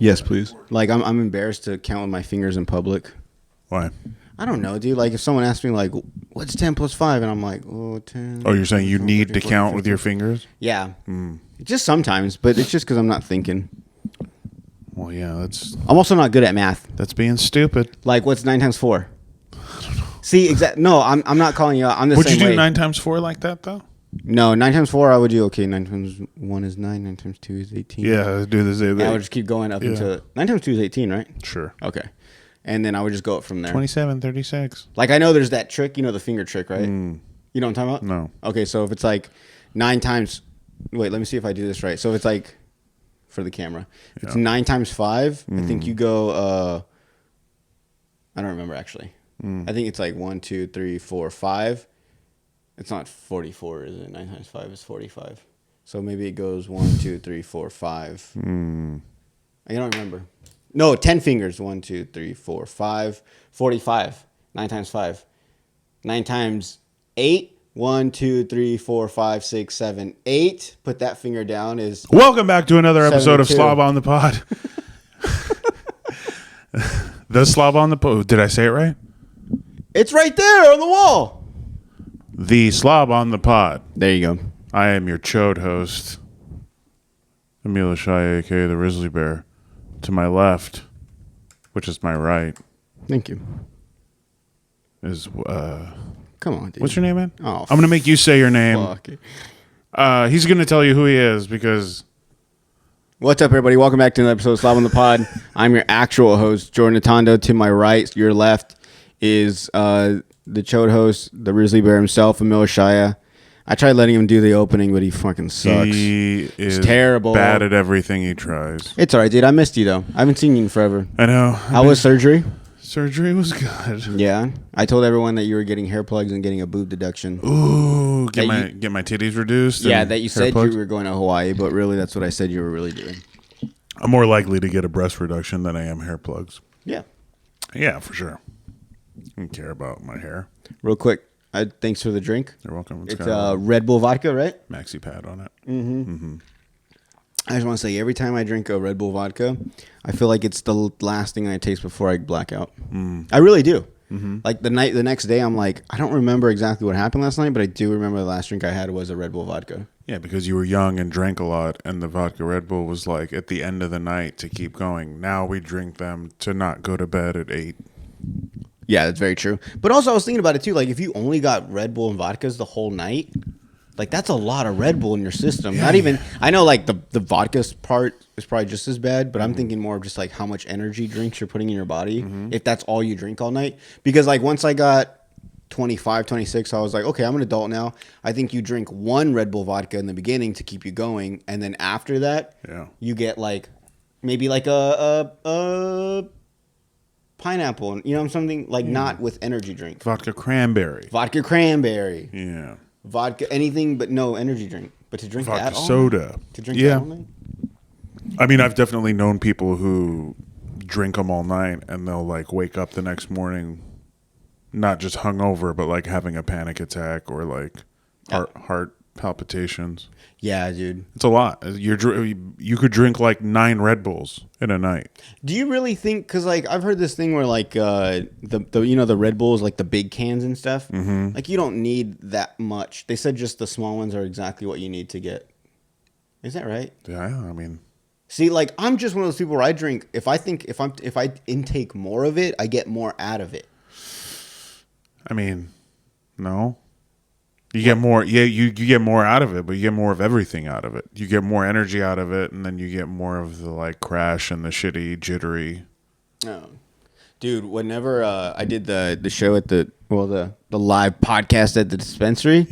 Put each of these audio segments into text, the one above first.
Yes, please. Like, I'm embarrassed to count with my fingers in public. Why? I don't know, dude. Like, if someone asks me, like, what's 10 plus 5? And I'm like, 10. Oh, you're saying you 12, need 13, to 14, count 15. with your fingers? Yeah. Just sometimes, but it's just because I'm not thinking. Well, yeah, I'm also not good at math. that's being stupid. Like, what's 9 times 4? See, No, I'm not calling you out. I'm the Would same you do way. 9 times 4 like that, though? No, 9 times 4, I would do, okay, 9 times 1 is 9, 9 times 2 is 18. Yeah, do the same And I thing. would just keep going up until 9 times 2 is 18, right? Sure. Okay. And then I would just go up from there. 27, 36. Like, I know there's that trick, the finger trick, right? You know what I'm talking about? No. Okay, so if it's like 9 times, wait, let me see if I do this right. So if it's like, for the camera, if it's 9 times 5, I think you go, I don't remember actually. I think it's like 1, 2, 3, 4, 5. It's not 44, is it? 9 times 5 is 45. So maybe it goes 1, 2, 3, 4, 5. I don't remember. No, 10 fingers. 1, 2, 3, 4, 5. 45. 9 times 5. 9 times 8. 1, 2, 3, 4, 5, 6, 7, 8. Put that finger down is... Welcome back to another episode of 72. Slob on the Pod. The Slob on the Pod. Did I say it right? It's right there on the wall. The Slob on the Pod. There you go. I am your chode host, Emil, a.k.a. the Grizzly Bear. To my left, which is my right, Thank you. is... Come on, dude. What's your name, man? Oh, I'm going to make you say your name. Fuck. He's going to tell you who he is because... What's up, everybody? Welcome back to another episode of Slob on the Pod. I'm your actual host, Jordan Atondo. To my right, your left, is the chode host, the Grizzly Bear himself, Emil Shaya. I tried letting him do the opening, but he fucking sucks. He is terrible. Bad at everything he tries. It's all right, dude. I missed you, though. I haven't seen you in forever. I know. How was surgery? Surgery was good. Yeah. I told everyone that you were getting hair plugs and getting a boob deduction. Ooh, get my titties reduced. Yeah, and that you hair said plugs? you were going to Hawaii, but really that's what I said you were really doing. I'm more likely to get a breast reduction than I am hair plugs. Yeah. Yeah, for sure. I don't care about my hair. Real quick, thanks for the drink. You're welcome. It's Red Bull vodka, right? maxi pad on it. I just want to say, every time I drink a Red Bull vodka, I feel like it's the last thing I taste before I black out. I really do. Like the next day, I'm like, I don't remember exactly what happened last night, but I do remember the last drink I had was a Red Bull vodka. Yeah, because you were young and drank a lot, and the vodka Red Bull was like at the end of the night to keep going. Now we drink them to not go to bed at 8. Yeah, that's very true. But also, I was thinking about it too. Like, if you only got Red Bull and vodkas the whole night, like that's a lot of Red Bull in your system. Not even. I know, like the vodka part is probably just as bad, but I'm thinking more of just like how much energy drinks you're putting in your body if that's all you drink all night. Because like once I got 25, 26, I was like, okay, I'm an adult now. I think you drink one Red Bull vodka in the beginning to keep you going, and then after that, you get like maybe like a pineapple, something like not with energy drink. Vodka cranberry. Yeah. Vodka, anything but no energy drink. But to drink Vodka that all soda. night? To drink that all night? I mean, I've definitely known people who drink them all night and they'll like wake up the next morning not just hungover, but like having a panic attack or like heart palpitations. Yeah, dude. It's a lot. You could drink like 9 Red Bulls in a night. Do you really think? Because like I've heard this thing where like the Red Bulls, like the big cans and stuff. Like you don't need that much. They said just the small ones are exactly what you need to get. Is that right? Yeah, I mean, see, like I'm just one of those people where I drink. If I intake more of it, I get more out of it. I mean, no. You get more, you get more out of it, but you get more of everything out of it. You get more energy out of it, and then you get more of the like crash and the shitty, jittery. Oh, dude! Whenever I did the show at the live podcast at the dispensary,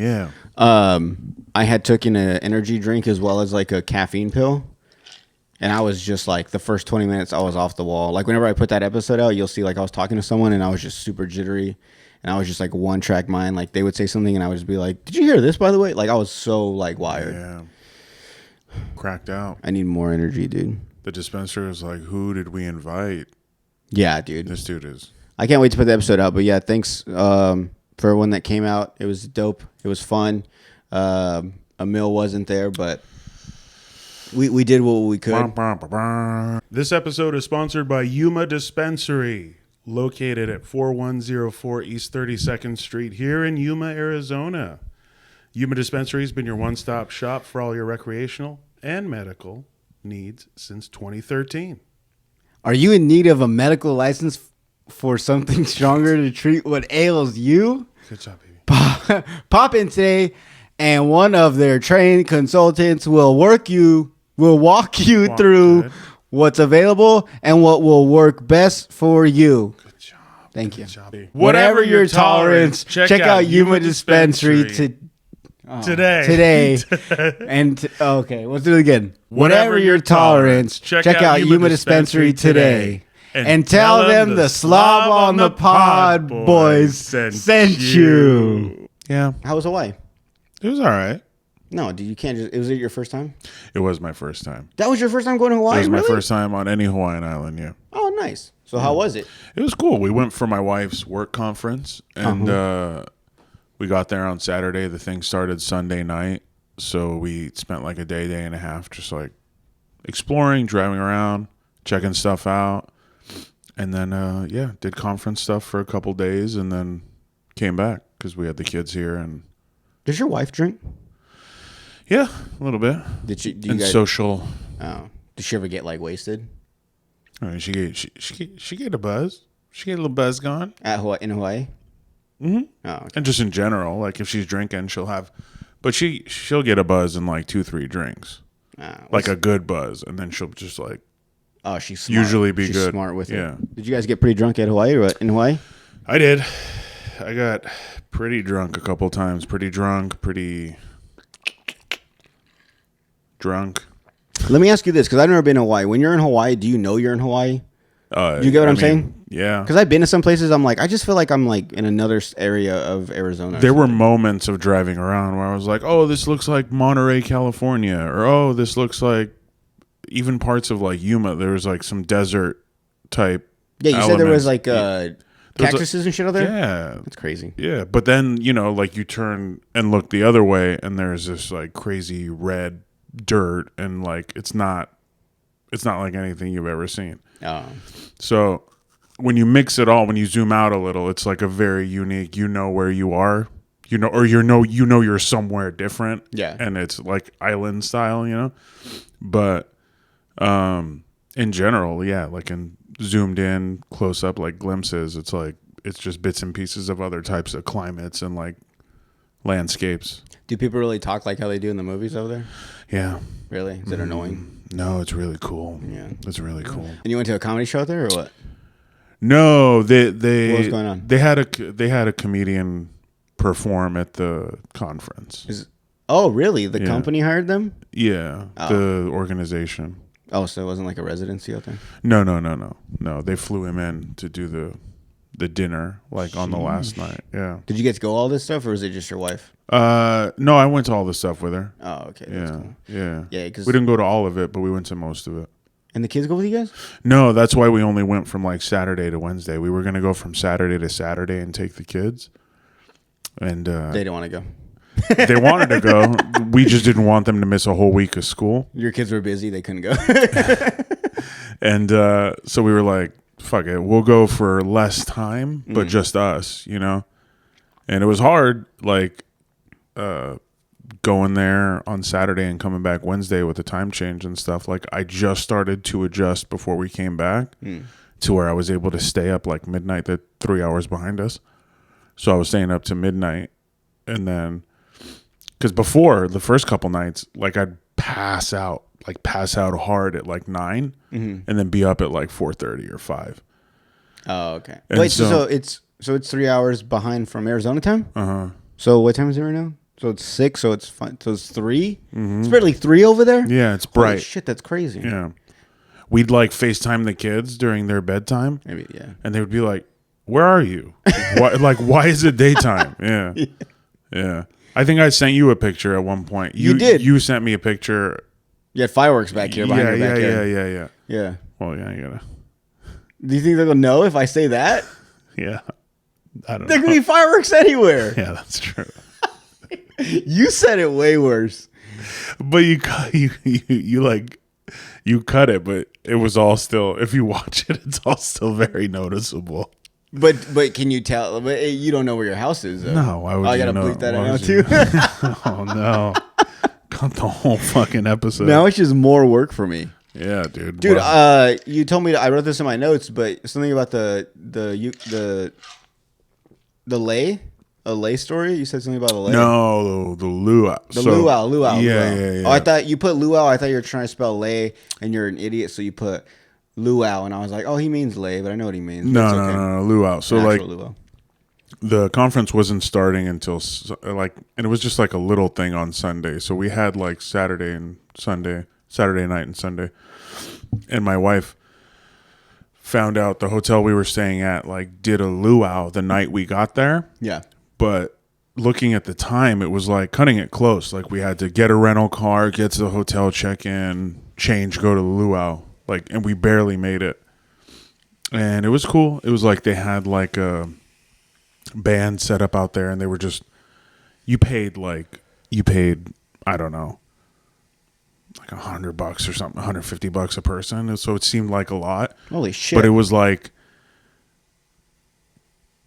I had taken an energy drink as well as like a caffeine pill, and I was just like the first 20 minutes I was off the wall. Like whenever I put that episode out, you'll see like I was talking to someone and I was just super jittery. And I was just like one track mind. Like they would say something and I would just be like, did you hear this, by the way? Like I was so like wired. Yeah. Cracked out. I need more energy, dude. The dispenser is like, who did we invite? Yeah, dude. This dude is. I can't wait to put the episode out. But yeah, thanks for everyone that came out. It was dope. It was fun. Emil wasn't there, but We did what we could. This episode is sponsored by Yuma Dispensary, located at 4104 East 32nd Street here in Yuma, Arizona. Yuma Dispensary has been your one-stop shop for all your recreational and medical needs since 2013. Are you in need of a medical license for something stronger to treat what ails you? Good job, baby. Pop in today, and one of their trained consultants will walk you through good. what's available and what will work best for you. Good job. Thank you. Good job. Whatever your tolerance, check out Yuma Dispensary today. Okay, let's do it again. Whatever your tolerance, check out Yuma Dispensary today. And tell them the slob on the pod boys sent you. Yeah. How was Hawaii? It was all right. No, dude, you can't just. Was it your first time? It was my first time. That was your first time going to Hawaii? It was my really? first time on any Hawaiian island, yeah. Oh, nice. So how was it? It was cool. We went for my wife's work conference, and we got there on Saturday. The thing started Sunday night, so we spent like a day and a half just like exploring, driving around, checking stuff out, and then did conference stuff for a couple days, and then came back because we had the kids here. And Does your wife drink? yeah, a little bit. Did she? Social. Oh, did she ever get like wasted I mean, she get a buzz. She get a little buzz going. in Hawaii? Mm-hmm. Oh, okay. And just in general, like if she's drinking, but she'll get a buzz in like 2-3 drinks, like a good buzz, and then she'll just like. Oh, she's smart. Usually be she's good. Smart with Yeah. it. Did you guys get pretty drunk at Hawaii or in Hawaii? I did. I got pretty drunk a couple times. Pretty drunk. Let me ask you this, because I've never been to Hawaii. When you're in Hawaii, do you know you're in Hawaii? Do you get what I'm saying? Yeah. Because I've been to some places, I'm like, I just feel like I'm like in another area of Arizona. There were moments of driving around where I was like, oh, this looks like Monterey, California. Or, oh, this looks like even parts of like Yuma. There was like some desert type. Yeah, you said there was like cactuses and shit out there? Yeah. That's crazy. Yeah. But then, like you turn and look the other way and there's this like crazy red dirt, and like it's not like anything you've ever seen. Oh. So when you mix it all, when you zoom out a little, it's like a very unique, where you are, or you're somewhere different. Yeah. And it's like island style, but in general, yeah, like in zoomed in close up, like glimpses, it's like, it's just bits and pieces of other types of climates and like landscapes. Do people really talk like how they do in the movies over there? Yeah. Really? Is it annoying? No, it's really cool. Yeah. It's really cool. And you went to a comedy show out there or what? No, they What was going on? They had a comedian perform at the conference. Oh, really? The company hired them? Yeah, the organization. Oh, so it wasn't like a residency out there? No. They flew him in to do the dinner like on the last night. Yeah. Did you get to go all this stuff, or was it just your wife? No, I went to all the stuff with her. Oh, okay. Yeah, That's cool. yeah. Yeah, because we didn't go to all of it, but we went to most of it. And the kids go with you guys? No, that's why we only went from like Saturday to Wednesday. We were gonna go from Saturday to Saturday and take the kids, and they didn't want to go. They wanted to go. We just didn't want them to miss a whole week of school. Your kids were busy; they couldn't go. And so we were like, "Fuck it, we'll go for less time, but just us," And it was hard, like going there on Saturday and coming back Wednesday with the time change and stuff. Like I just started to adjust before we came back to where I was able to stay up like midnight. They're 3 hours behind us, so I was staying up to midnight, and then. Because before, the first couple nights, like I'd pass out hard at like 9 and then be up at like 4:30 or 5. Oh, okay. And wait, so it's 3 hours behind from Arizona time? Uh-huh. So what time is it right now? So it's 6, so it's fine. So it's 3? It's barely 3 over there? Yeah, it's bright. Holy shit, that's crazy. Yeah. We'd like FaceTime the kids during their bedtime. Maybe, yeah. And they would be like, "Where are you? Why is it daytime?" Yeah. Yeah. I think I sent you a picture at one point. You did. You sent me a picture. You had fireworks back here behind your backyard. Yeah. Yeah. Well, yeah, you gotta. Do you think they're going to know if I say that? Yeah. I don't know. There could be fireworks anywhere. Yeah, that's true. You said it way worse. But you cut it, but it was all still. If you watch it, it's all still very noticeable. But can you tell? But you don't know where your house is, though. No, why would I you gotta know? bleep that Why out would too. Oh no! Cut the whole fucking episode. Now it's just more work for me. Yeah, dude. Dude, Well, you told me I wrote this in my notes, but something about the lay, a lay story. You said something about a lay. no, the luau. Luau. Yeah. Oh, I thought you put luau. I thought you were trying to spell lay, and you're an idiot, so you put luau, and I was like, oh, he means lay, but I know what he means. No, luau. So An like actual luau. the conference wasn't starting until and it was just like a little thing on Sunday. So we had like Saturday night and Sunday, and my wife found out the hotel we were staying at like did a luau the night we got there. Yeah. But looking at the time, it was like cutting it close. Like we had to get a rental car, get to the hotel, check in, change, go to the luau. Like, and we barely made it. And it was cool. It was like they had like a band set up out there, and they were just you paid I don't know, like $100 or something, $150 a person. And so it seemed like a lot. Holy shit! But it was like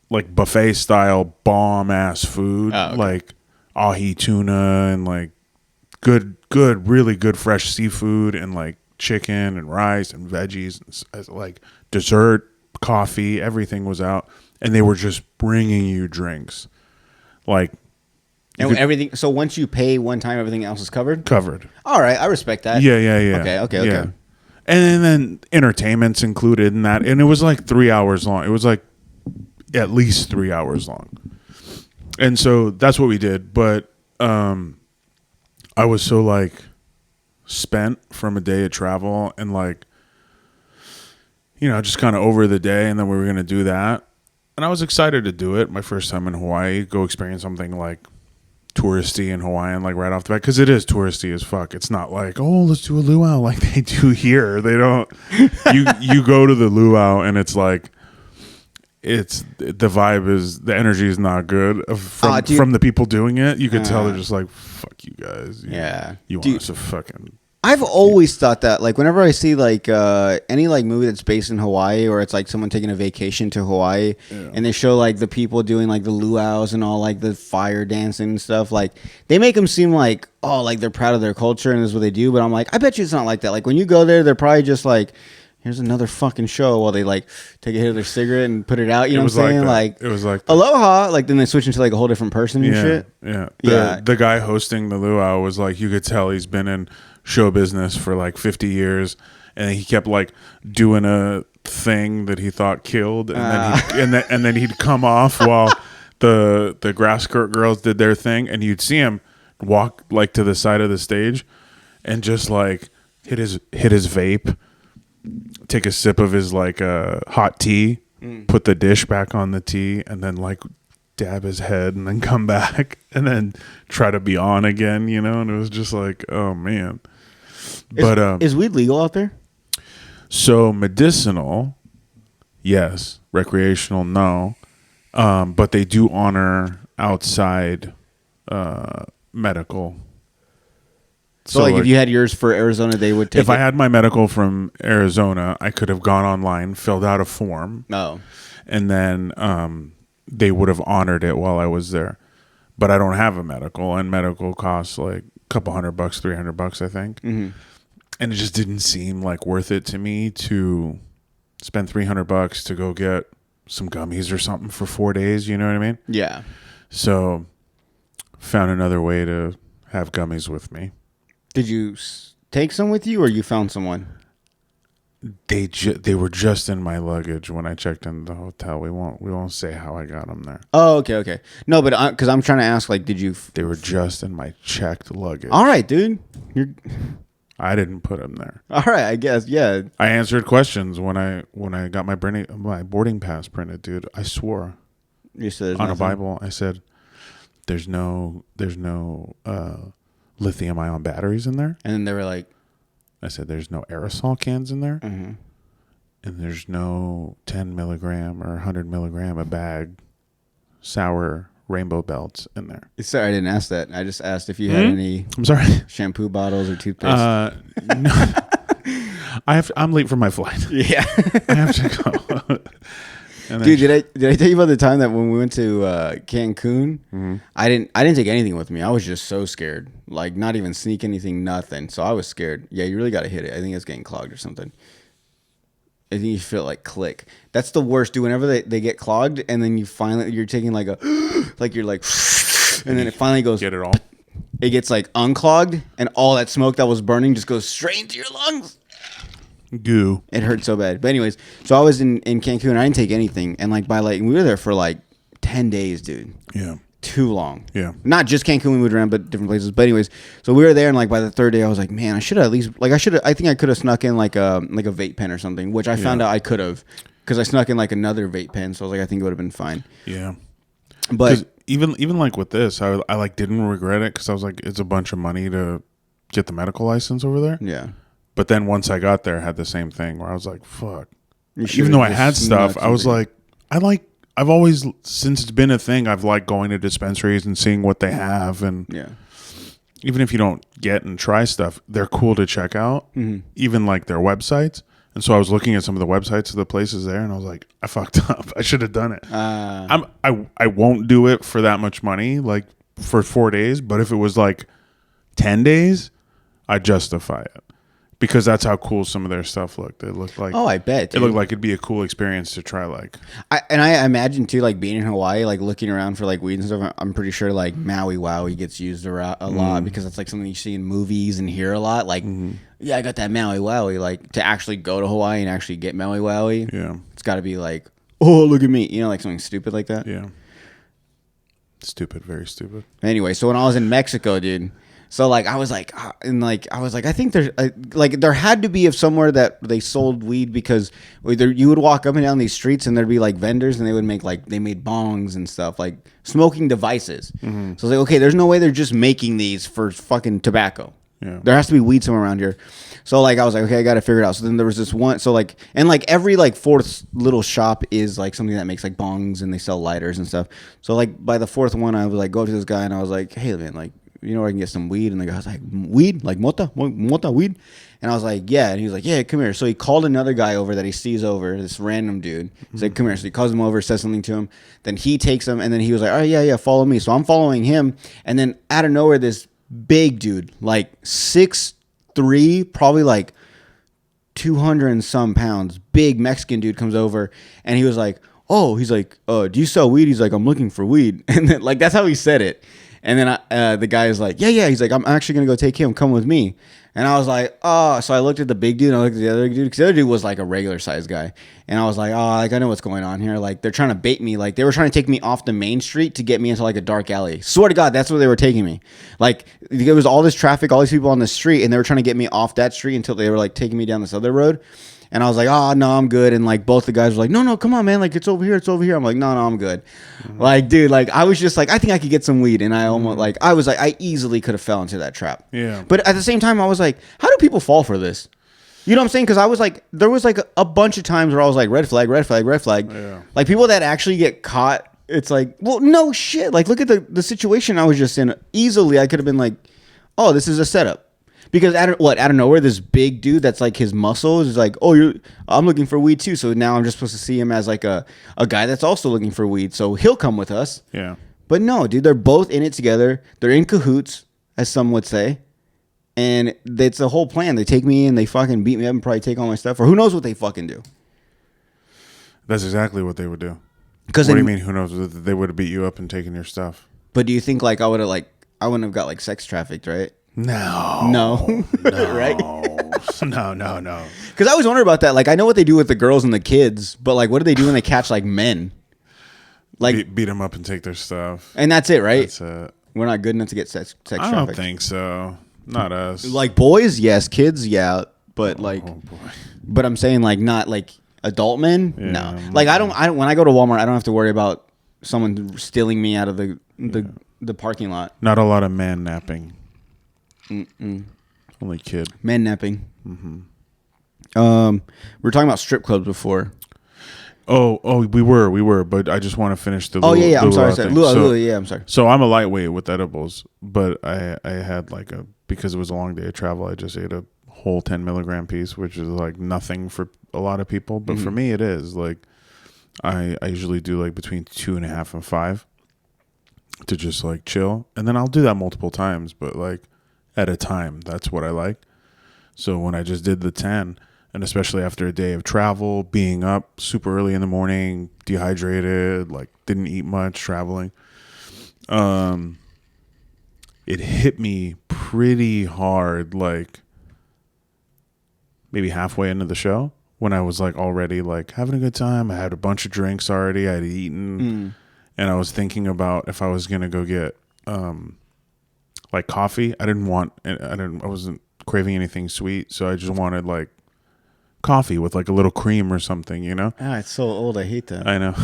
buffet style bomb ass food, like ahi tuna and like good, really good fresh seafood and like chicken and rice and veggies and like dessert, coffee, everything was out, and they were just bringing you drinks, like. And everything. So once you pay one time, everything else is covered. All right, I respect that. Yeah. Okay. Yeah. And then entertainment's included in that, and it was like 3 hours long. It was like at least 3 hours long, and so that's what we did. But I was so like spent from a day of travel, and like just kind of over the day, and then we were gonna do that, and I was excited to do it. My first time in Hawaii, go experience something like touristy in Hawaiian, like right off the bat, because it is touristy as fuck. It's not like, oh, let's do a luau like they do here. They don't. You go to the luau and it's like, it's the vibe is, the energy is not good from the people doing it. You could tell they're just like, fuck you guys. You want us to fucking. I've always thought that, like, whenever I see like any like movie that's based in Hawaii, or it's like someone taking a vacation to Hawaii, and they show like the people doing like the luau's and all like the fire dancing and stuff, like they make them seem like, oh, like they're proud of their culture and this is what they do. But I'm like, I bet you it's not like that. Like when you go there, they're probably just like, here's another fucking show, while they like take a hit of their cigarette and put it out. You know what I'm saying? Like it was like aloha. Like then they switch into like a whole different person and shit. Yeah. The guy hosting the luau was like, you could tell he's been in show business for like 50 years, and he kept like doing a thing that he thought killed, and then he'd come off while the grass skirt girls did their thing, and you'd see him walk like to the side of the stage and just like hit his vape, take a sip of his like hot tea, put the dish back on the tea, and then like dab his head and then come back and then try to be on again, and it was just like, oh man. But is weed legal out there? So medicinal, yes. Recreational, no. But they do honor outside medical. So like if you had yours for Arizona, they would take if I had my medical from Arizona, I could have gone online, filled out a form. Oh. And then they would have honored it while I was there. But I don't have a medical, and medical costs like a couple $100, $300, I think. Mm-hmm. And it just didn't seem like worth it to me to spend $300 to go get some gummies or something for 4 days. You know what I mean? Yeah. So found another way to have gummies with me. Did you take some with you, or you found someone? They were just in my luggage when I checked into the hotel. We won't say how I got them there. Oh, okay. No, but because I'm trying to ask, like, did you? They were just in my checked luggage. All right, dude. I didn't put them there. All right, I guess. Yeah. I answered questions when I got my boarding pass printed, dude. I swore. You said on a Bible. I said, "There's no lithium ion batteries in there." And then they were like, I said, "There's no aerosol cans in there, mm-hmm. and there's no 10 milligram or 100 milligram a bag sour rainbow belts in there. Sorry, I didn't ask that. I just asked if you had any I'm sorry. shampoo bottles or toothpaste. No. I'm late for my flight. Yeah. I have to go. And then Dude, did I tell you about the time that when we went to Cancun, I didn't take anything with me. I was just so scared. Like, not even sneak anything, nothing. So I was scared. Yeah, you really got to hit it. I think it's getting clogged or something. I think you feel like click. That's the worst, dude. Whenever they get clogged and then you're taking like a, like you're like, and then it finally goes. get it all. It gets like unclogged and all that smoke that was burning just goes straight into your lungs. Goo. It hurt so bad. But anyways, so I was in Cancun and I didn't take anything. And like we were there for like 10 days, dude. Yeah. Too long. Yeah. Not just Cancun, we moved around, but different places. But anyways, so we were there and like by the third day I was like, man, I should have at least, like I think I could have snuck in like a vape pen or something, which I found out I could have because I snuck in like another vape pen. So I was like, I think it would have been fine. Yeah. But even like with this, I like didn't regret it because I was like, it's a bunch of money to get the medical license over there. yeah. But then once I got there, I had the same thing where I was like, fuck. You Even though I should've had just stuff, snuck I was something. like, I've always, since it's been a thing, I've liked going to dispensaries and seeing what they have. And Yeah. even if you don't get and try stuff, they're cool to check out, even like their websites. And so I was looking at some of the websites of the places there and I was like, I fucked up. I should have done it. I won't do it for that much money, like for 4 days. But if it was like 10 days, I'd justify it. Because that's how cool some of their stuff looked. It looked like I bet, dude. it looked like it'd be a cool experience to try. Like, I imagine too, like being in Hawaii, like looking around for like weed and stuff. I'm pretty sure like Maui Wowie gets used a lot because that's like something you see in movies and hear a lot. Like, yeah, I got that Maui Wowie. Like to actually go to Hawaii and actually get Maui Wowie, yeah, it's got to be like, oh, look at me, like something stupid like that. yeah, stupid, very stupid. Anyway, so when I was in Mexico, dude. So like I was like, I think there's like there had to be somewhere that they sold weed because you would walk up and down these streets and there'd be like vendors and they would make like they made bongs and stuff like smoking devices. So I was like, okay, there's no way they're just making these for fucking tobacco. Yeah. There has to be weed somewhere around here. So like I was like, okay, I got to figure it out. So then there was this one. So like and like every like fourth little shop is like something that makes like bongs and they sell lighters and stuff. So like by the fourth one, I was like, go up to this guy and I was like, hey man, like. You know where I can get some weed? And the guy was like, weed? Like mota weed? And I was like, yeah. And he was like, yeah, come here. So he called another guy over that he sees over, this random dude. He's like, come here. So he calls him over, says something to him. Then he takes him, and then he was like, all right, yeah, follow me. So I'm following him. And then out of nowhere, this big dude, like 6'3", probably like 200 and some pounds, big Mexican dude comes over. And he was like, oh, he's like, do you sell weed? He's like, I'm looking for weed. And then, like, that's how he said it. And then the guy is like, yeah. He's like, I'm actually going to go take him. Come with me. And I was like, oh. So I looked at the big dude and I looked at the other dude. Because the other dude was like a regular sized guy. And I was like, oh, like I know what's going on here. Like they're trying to bait me. Like they were trying to take me off the main street to get me into like a dark alley. Swear to God, that's where they were taking me. Like there was all this traffic, all these people on the street. And they were trying to get me off that street until they were like taking me down this other road. And I was like, oh, no, I'm good. And, like, both the guys were like, no, come on, man. Like, it's over here. I'm like, no, I'm good. Like, dude, like, I was just like, I think I could get some weed. And I almost, like, I was like, I easily could have fell into that trap. Yeah. But at the same time, I was like, how do people fall for this? You know what I'm saying? Because I was like, there was, like, a bunch of times where I was like, red flag. Yeah. Like, people that actually get caught, it's like, well, no shit. Like, look at the situation I was just in. Easily, I could have been like, oh, this is a setup. Because out of nowhere, this big dude that's like his muscles is like, oh, I'm looking for weed too. So now I'm just supposed to see him as like a guy that's also looking for weed. So he'll come with us. Yeah. But no, dude, they're both in it together. They're in cahoots, as some would say. And it's a whole plan. They take me in, they fucking beat me up and probably take all my stuff. Or who knows what they fucking do. That's exactly what they would do. What do you mean? Who knows? They would have beat you up and taken your stuff. But do you think like I wouldn't have got like sex trafficked, right? No. Right? No. Because I always wonder about that. Like, I know what they do with the girls and the kids, but like, what do they do when they catch like men? Like, beat them up and take their stuff. And that's it, right? That's it. We're not good enough to get sex I trafficked. don't think so. Not us. Like boys, yes. Kids, yeah. But like, oh boy. But I'm saying like not like adult men. Yeah, No. Like I don't. When I go to Walmart, I don't have to worry about someone stealing me out of the parking lot. Not a lot of man napping. Only kid. Man napping. Mm-hmm. We were talking about strip clubs before. we were, but I just want to finish the. I'm sorry. Thing. I'm sorry. So I'm a lightweight with edibles, but I had like because it was a long day of travel, I just ate a whole 10 milligram piece, which is like nothing for a lot of people, but for me it is. Like I usually do like between 2.5 and 5 to just like chill, and then I'll do that multiple times, but like at a time. That's what I like. So when I just did the 10, and especially after a day of travel, being up super early in the morning, dehydrated, like didn't eat much, traveling, it hit me pretty hard, like maybe halfway into the show, when I was like already like having a good time. I had a bunch of drinks already. I had eaten, and I was thinking about if I was gonna go get like coffee. I wasn't craving anything sweet, so I just wanted like coffee with like a little cream or something, you know? Ah, it's so old. I hate that. I know.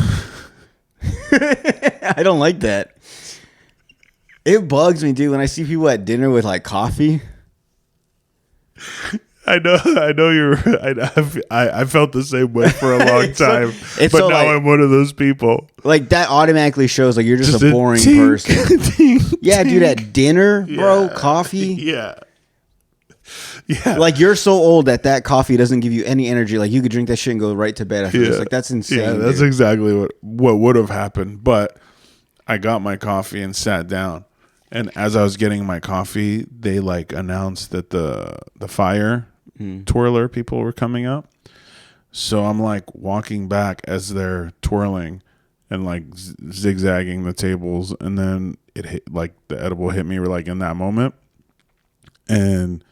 I don't like that. It bugs me, dude, when I see people at dinner with like coffee. I know you're. I felt the same way for a long time, but so now like, I'm one of those people. Like that automatically shows like you're just a boring person. Yeah, dude, at dinner, bro, coffee. Yeah. Like you're so old that coffee doesn't give you any energy. Like you could drink that shit and go right to bed after this. Like that's insane. Yeah, that's exactly what would have happened. But I got my coffee and sat down, and as I was getting my coffee, they like announced that the fire twirler people were coming up. So I'm like walking back as they're twirling and like zigzagging the tables, and then it hit, like the edible hit me like in that moment, and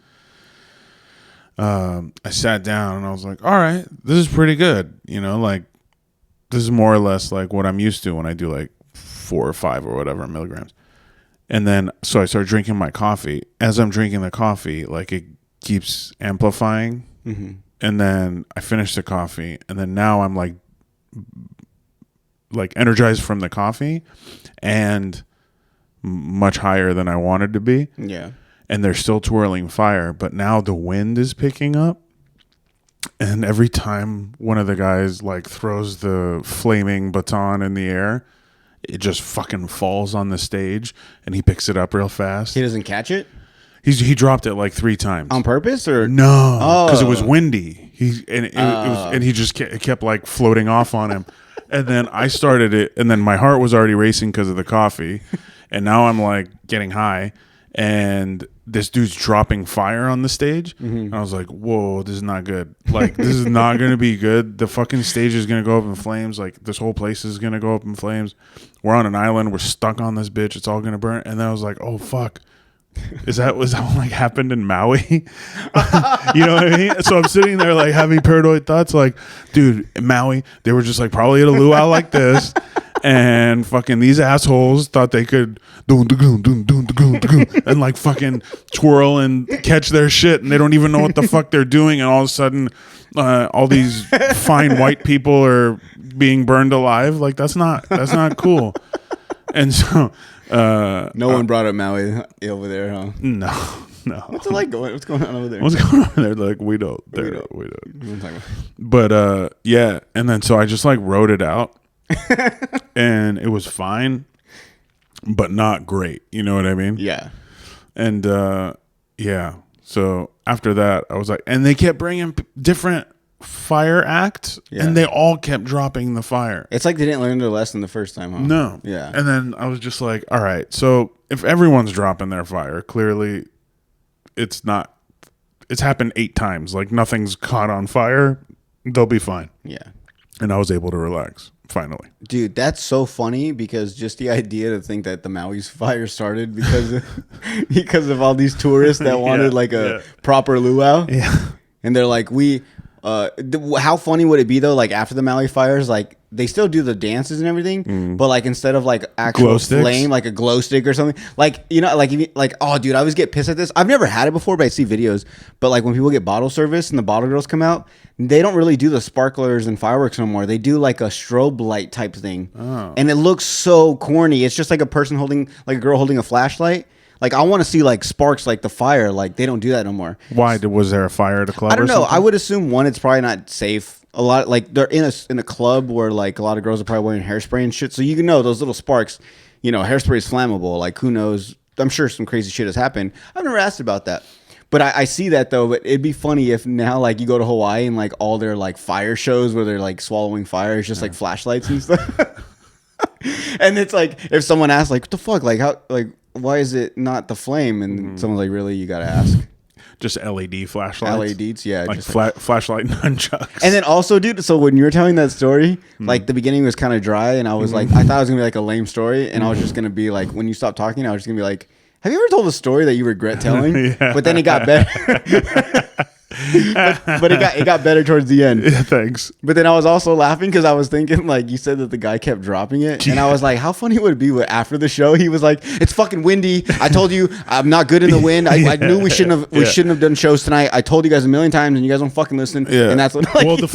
I sat down and I was like, all right, this is pretty good, you know, like this is more or less like what I'm used to when I do like 4 or 5 or whatever milligrams. And then so I started drinking my coffee. As I'm drinking the coffee, like it keeps amplifying. And then I finished the coffee, and then now I'm like energized from the coffee and much higher than I wanted to be. Yeah. And they're still twirling fire, but now the wind is picking up. And every time one of the guys like throws the flaming baton in the air, it just fucking falls on the stage, and he picks it up real fast. He doesn't catch it? He dropped it like 3 times. On purpose or? No, because it was windy. And he just kept like floating off on him. And then I started it, and then my heart was already racing because of the coffee. And now I'm like getting high, and this dude's dropping fire on the stage. And I was like, whoa, this is not good. Like, this is not going to be good. The fucking stage is going to go up in flames. Like, this whole place is going to go up in flames. We're on an island. We're stuck on this bitch. It's all going to burn. And then I was like, oh, fuck. Was that what like happened in Maui? You know what I mean? So I'm sitting there like having paranoid thoughts like, dude, in Maui, they were just like probably at a luau like this, and fucking these assholes thought they could and like fucking twirl and catch their shit, and they don't even know what the fuck they're doing, and all of a sudden all these fine white people are being burned alive. Like that's not cool. And so no one brought up Maui over there, huh? No. What's it like going? What's going on over there? What's going on over there? Like we don't. But yeah, and then so I just like wrote it out, and it was fine, but not great. You know what I mean? Yeah. And yeah. So after that, I was like, and they kept bringing different fire acts, and they all kept dropping the fire. It's like they didn't learn their lesson the first time, huh? No. Yeah. And then I was just like, all right, so if everyone's dropping their fire, clearly it's happened 8 times. Like nothing's caught on fire. They'll be fine. Yeah. And I was able to relax finally. Dude, that's so funny, because just the idea to think that the Maui's fire started because of all these tourists that wanted like a proper luau. Yeah. And they're like, how funny would it be though? Like after the Maui fires, like they still do the dances and everything, but like instead of like actual flame, like a glow stick or something, like, you know, like, if you, like, oh dude, I always get pissed at this. I've never had it before, but I see videos. But like when people get bottle service and the bottle girls come out, they don't really do the sparklers and fireworks no more. They do like a strobe light type thing. Oh. And it looks so corny. It's just like a person holding, like a girl holding a flashlight. Like I want to see like sparks, like the fire. Like they don't do that no more. Why? Was there a fire at a club? I don't know. Something? I would assume one, it's probably not safe a lot like they're in a club where like a lot of girls are probably wearing hairspray and shit. So you can know those little sparks. You know, hairspray is flammable. Like who knows? I'm sure some crazy shit has happened. I've never asked about that. But I see that though. But it'd be funny if now like you go to Hawaii and like all their like fire shows where they're like swallowing fire is just like flashlights and stuff. And it's like if someone asks like what the fuck, like how, like why is it not the flame? And someone's like, really, you gotta ask. Just LED flashlights. LEDs, yeah. Like, just flashlight nunchucks. And then also, dude, so when you were telling that story, like the beginning was kind of dry, and I was like, I thought it was gonna be like a lame story, and I was just gonna be like, when you stopped talking, I was just gonna be like, have you ever told a story that you regret telling? Yeah. But then it got better. but it got better towards the end. Yeah, thanks. But then I was also laughing because I was thinking, like, you said that the guy kept dropping it. And I was like, how funny would it be after the show? He was like, it's fucking windy. I told you I'm not good in the wind. I knew we shouldn't have done shows tonight. I told you guys a million times and you guys don't fucking listen. Yeah. And that's what, like, well, the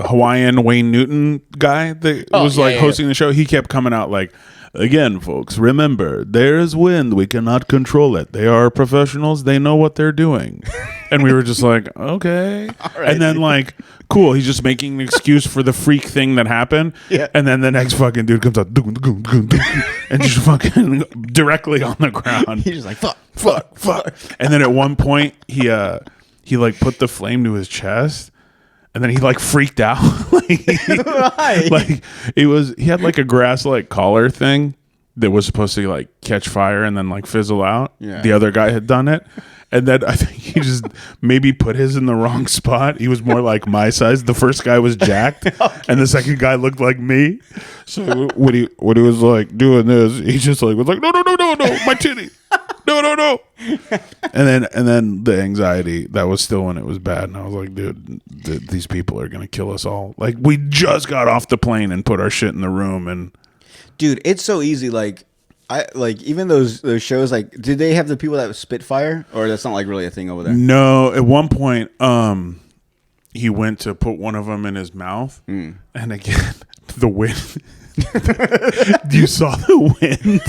Hawaiian Wayne Newton guy that was hosting the show, he kept coming out like, again, folks, remember, there is wind. We cannot control it. They are professionals. They know what they're doing. And we were just like, okay. Right. And then, like, cool. He's just making an excuse for the freak thing that happened. Yeah. And then the next fucking dude comes out and just fucking directly on the ground. He's just like, fuck. And then at one point, he like put the flame to his chest. And then he like freaked out. Like he had like a grass like collar thing that was supposed to like catch fire and then like fizzle out. Yeah. The other guy had done it. And then I think he just maybe put his in the wrong spot. He was more like my size. The first guy was jacked, okay. And the second guy looked like me. So when he was like doing this, he just like was like, no, my titty. No. And then the anxiety, that was still when it was bad. And I was like, dude, these people are going to kill us all. Like, we just got off the plane and put our shit in the room. And dude, it's so easy. Like, even those shows, like, did they have the people that spit fire? Or that's not like really a thing over there? No, at one point, he went to put one of them in his mouth. And again, the wind. You saw the wind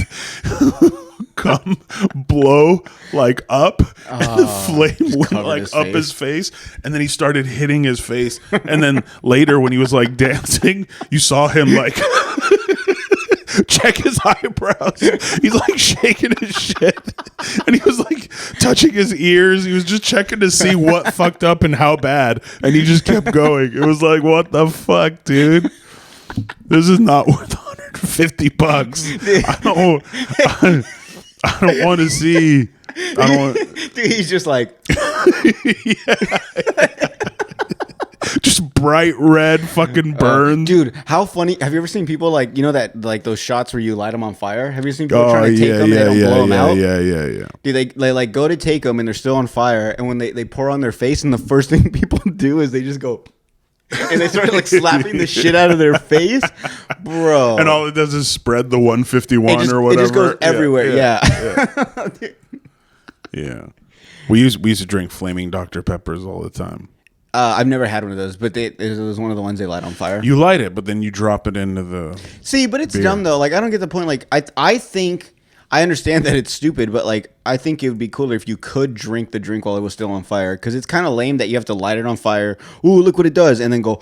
come blow like up, and the flame went like up his face, and then he started hitting his face, and then later when he was like dancing, you saw him like check his eyebrows. He's like shaking his shit, and he was like touching his ears. He was just checking to see what fucked up and how bad, and he just kept going. It was like, what the fuck, dude? This is not worth $150. I don't want to see. I don't want. Dude, he's just like, just bright red fucking burns. Dude, how funny! Have you ever seen people like that like those shots where you light them on fire? Have you seen people trying to take them and they don't blow them out? Yeah. Dude, they like go to take them and they're still on fire, and when they pour on their face, and the first thing people do is they just go. And they started like slapping the shit out of their face, bro. And all it does is spread the 151 or whatever. It just goes everywhere. Yeah. We used to drink flaming Dr. Peppers all the time. I've never had one of those, but it was one of the ones they light on fire. You light it, but then you drop it into the. See, but it's beer. Dumb though. Like I don't get the point. Like I think. I understand that it's stupid, but like I think it would be cooler if you could drink the drink while it was still on fire, because it's kind of lame that you have to light it on fire. Ooh, look what it does, and then go,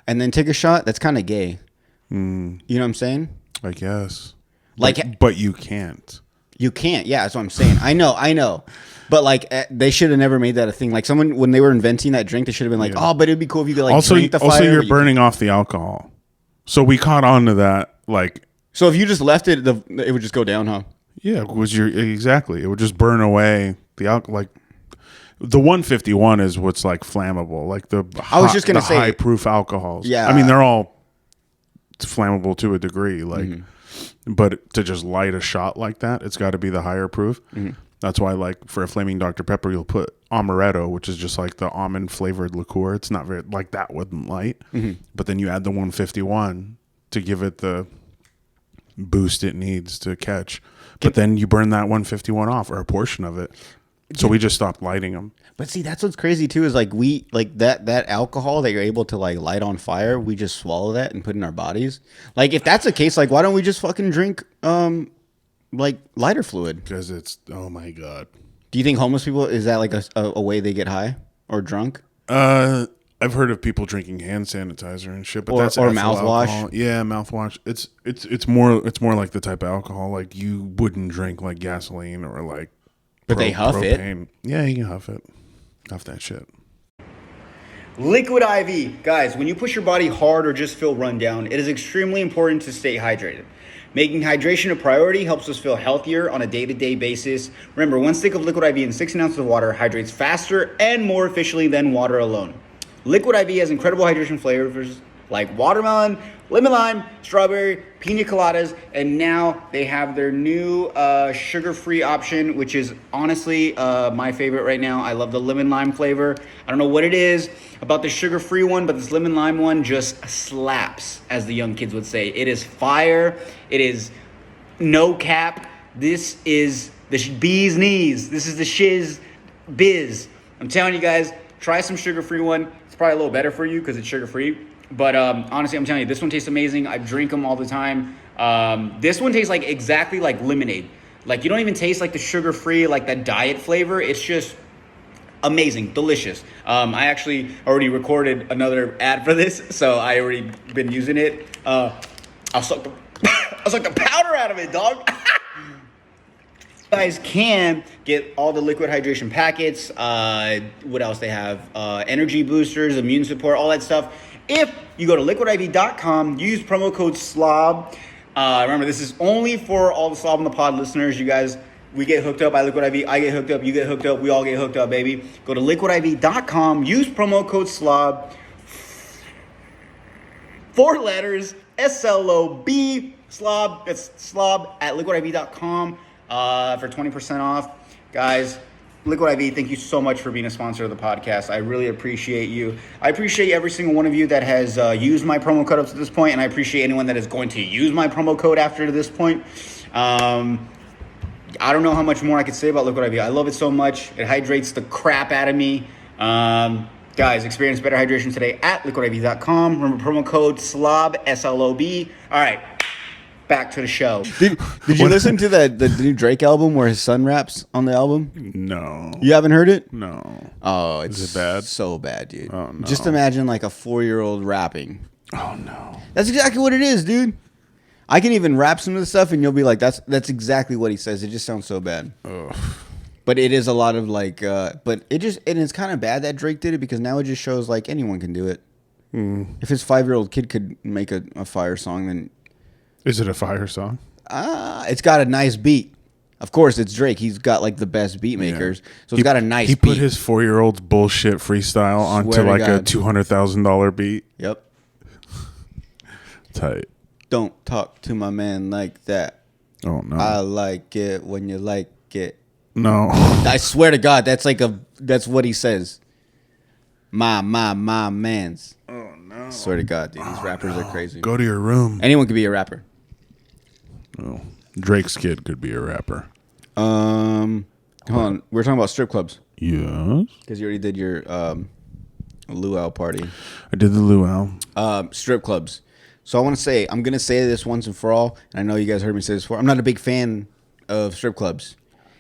and then take a shot. That's kind of gay. You know what I'm saying? I guess. Like, but you can't. You can't. Yeah, that's what I'm saying. I know. But like they should have never made that a thing. Like someone when they were inventing that drink, they should have been like, oh, but it'd be cool if you could like drink the fire. Also, you're burning off the alcohol. So we caught on to that, like. So if you just left it, it would just go down, huh? Yeah, exactly. It would just burn away the alcohol. Like the 151 is what's like flammable, like the high proof alcohols. Yeah, I mean they're all flammable to a degree. Like, but to just light a shot like that, it's got to be the higher proof. That's why, like for a flaming Dr. Pepper, you'll put amaretto, which is just like the almond flavored liqueur. It's not very like that wouldn't light, but then you add the 151 to give it the boost it needs to catch. But then you burn that 151 off, or a portion of it. So we just stopped lighting them. But see, that's what's crazy too, is like we like that alcohol that you're able to like light on fire, we just swallow that and put in our bodies. Like if that's the case, like why don't we just fucking drink like lighter fluid? Because it's, oh my God. Do you think homeless people, is that like a way they get high or drunk? I've heard of people drinking hand sanitizer and shit, but Or- that's or ethyl mouthwash. alcohol. Yeah, mouthwash. It's more like the type of alcohol like you wouldn't drink like gasoline or like. But they huff it. propane. Yeah, you can huff it. Huff that shit. Liquid IV. Guys, when you push your body hard or just feel run down, it is extremely important to stay hydrated. Making hydration a priority helps us feel healthier on a day-to-day basis. Remember, 1 stick of Liquid IV and 16 ounces of water hydrates faster and more efficiently than water alone. Liquid IV has incredible hydration flavors like watermelon, lemon lime, strawberry, pina coladas, and now they have their new sugar-free option, which is honestly my favorite right now. I love the lemon lime flavor. I don't know what it is about the sugar-free one, but this lemon lime one just slaps, as the young kids would say. It is fire. It is no cap. This is the bee's knees. This is the shiz biz. I'm telling you guys, try some sugar-free one. It's probably a little better for you because it's sugar-free. But honestly, I'm telling you, this one tastes amazing. I drink them all the time. This one tastes like exactly like lemonade. Like you don't even taste like the sugar-free, like that diet flavor. It's just amazing, delicious. I actually already recorded another ad for this, so I already been using it. I'll suck the powder out of it, dog. You guys can get all the liquid hydration packets. What else they have? Energy boosters, immune support, all that stuff. If you go to liquidiv.com, use promo code SLOB. Remember, this is only for all the Slob on the Pod listeners. You guys, we get hooked up by Liquid IV. I get hooked up. You get hooked up. We all get hooked up, baby. Go to liquidiv.com. Use promo code SLOB. 4 letters, SLOB, SLOB. That's SLOB at liquidiv.com for 20% off. Guys, Liquid IV, thank you so much for being a sponsor of the podcast. I really appreciate you. I appreciate every single one of you that has used my promo code up to this point, and I appreciate anyone that is going to use my promo code after this point. I don't know how much more I could say about Liquid IV. I love it so much. It hydrates the crap out of me. Guys, experience better hydration today at liquidiv.com. Remember promo code SLOB, SLOB. All right. Back to the show. Did you listen to the new Drake album where his son raps on the album? No. You haven't heard it? No. Oh, it's Is it bad? so bad, dude. Oh, no. Just imagine like a 4-year-old rapping. Oh no. That's exactly what it is, dude. I can even rap some of the stuff and you'll be like, that's exactly what he says. It just sounds so bad. Ugh. But it is a lot of like, but it's kind of bad that Drake did it because now it just shows like anyone can do it. If his 5-year-old kid could make a fire song, then Is it a fire song? it's got a nice beat. Of course, it's Drake. He's got like the best beat makers, so it's got a nice He beat. put his 4-year-old's bullshit freestyle onto Swear to like a God. $200,000 beat. Yep. Tight. Don't talk to my man like that. Oh no. I like it when you like it. No. I swear to God, that's what he says. My man's. Oh no. Swear to God, dude, these rappers are crazy. Go to your room. Anyone could be a rapper. Oh. Drake's kid could be a rapper. Hold on, we're talking about strip clubs Yes. because you already did your luau party. I did the luau. Strip clubs. So I want to say, I'm gonna say this once and for all, and I know you guys heard me say this before. I'm not a big fan of strip clubs,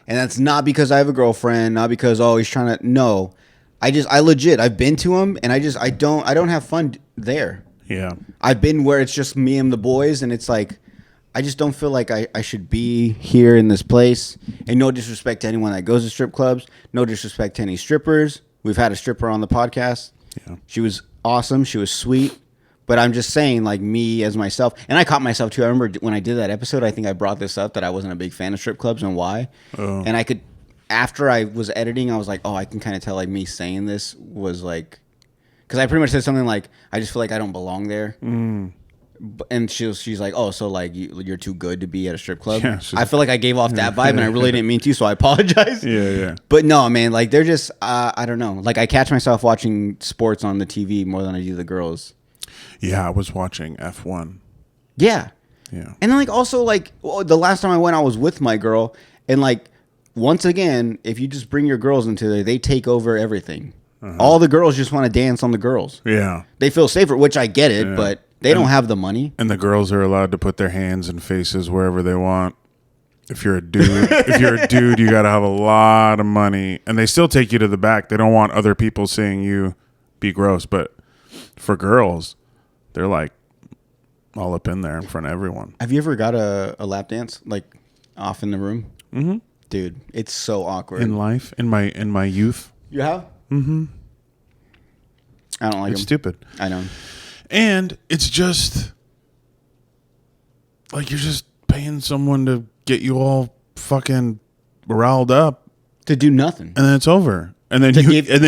and that's not because I have a girlfriend, not because he's trying to. No, I legit, I've been to them, and I don't have fun there. Yeah. I've been where it's just me and the boys, and it's like, I just don't feel like I should be here in this place. And no disrespect to anyone that goes to strip clubs. No disrespect to any strippers. We've had a stripper on the podcast. Yeah. She was awesome. She was sweet. But I'm just saying, like, me as myself. And I caught myself, too. I remember when I did that episode, I think I brought this up, that I wasn't a big fan of strip clubs and why. Oh. And I could, after I was editing, I was like, oh, I can kind of tell, like, me saying this was, like, because I pretty much said something like, I just feel like I don't belong there. And she's like, oh, so like you're too good to be at a strip club. Yeah, I feel like I gave off that vibe, and I really didn't mean to, so I apologize. Yeah. But no, man, like they're just, I don't know. Like I catch myself watching sports on the TV more than I do the girls. Yeah, I was watching F1. Yeah. Yeah. And then like also like the last time I went, I was with my girl, and like once again, if you just bring your girls into there, they take over everything. All the girls just want to dance on the girls. Yeah. They feel safer, which I get it, Yeah. but they don't have the money. And the girls are allowed to put their hands and faces wherever they want. If you're a dude, you got to have a lot of money, and they still take you to the back. They don't want other people seeing you be gross. But for girls, they're like all up in there in front of everyone. Have you ever got a lap dance like off in the room? Mm-hmm. Dude, it's so awkward. In life, in my youth. You have? Mm-hmm. I don't like It's them. stupid. I know. And it's just like you're just paying someone to get you all fucking riled up, To do nothing. and then it's over. And then To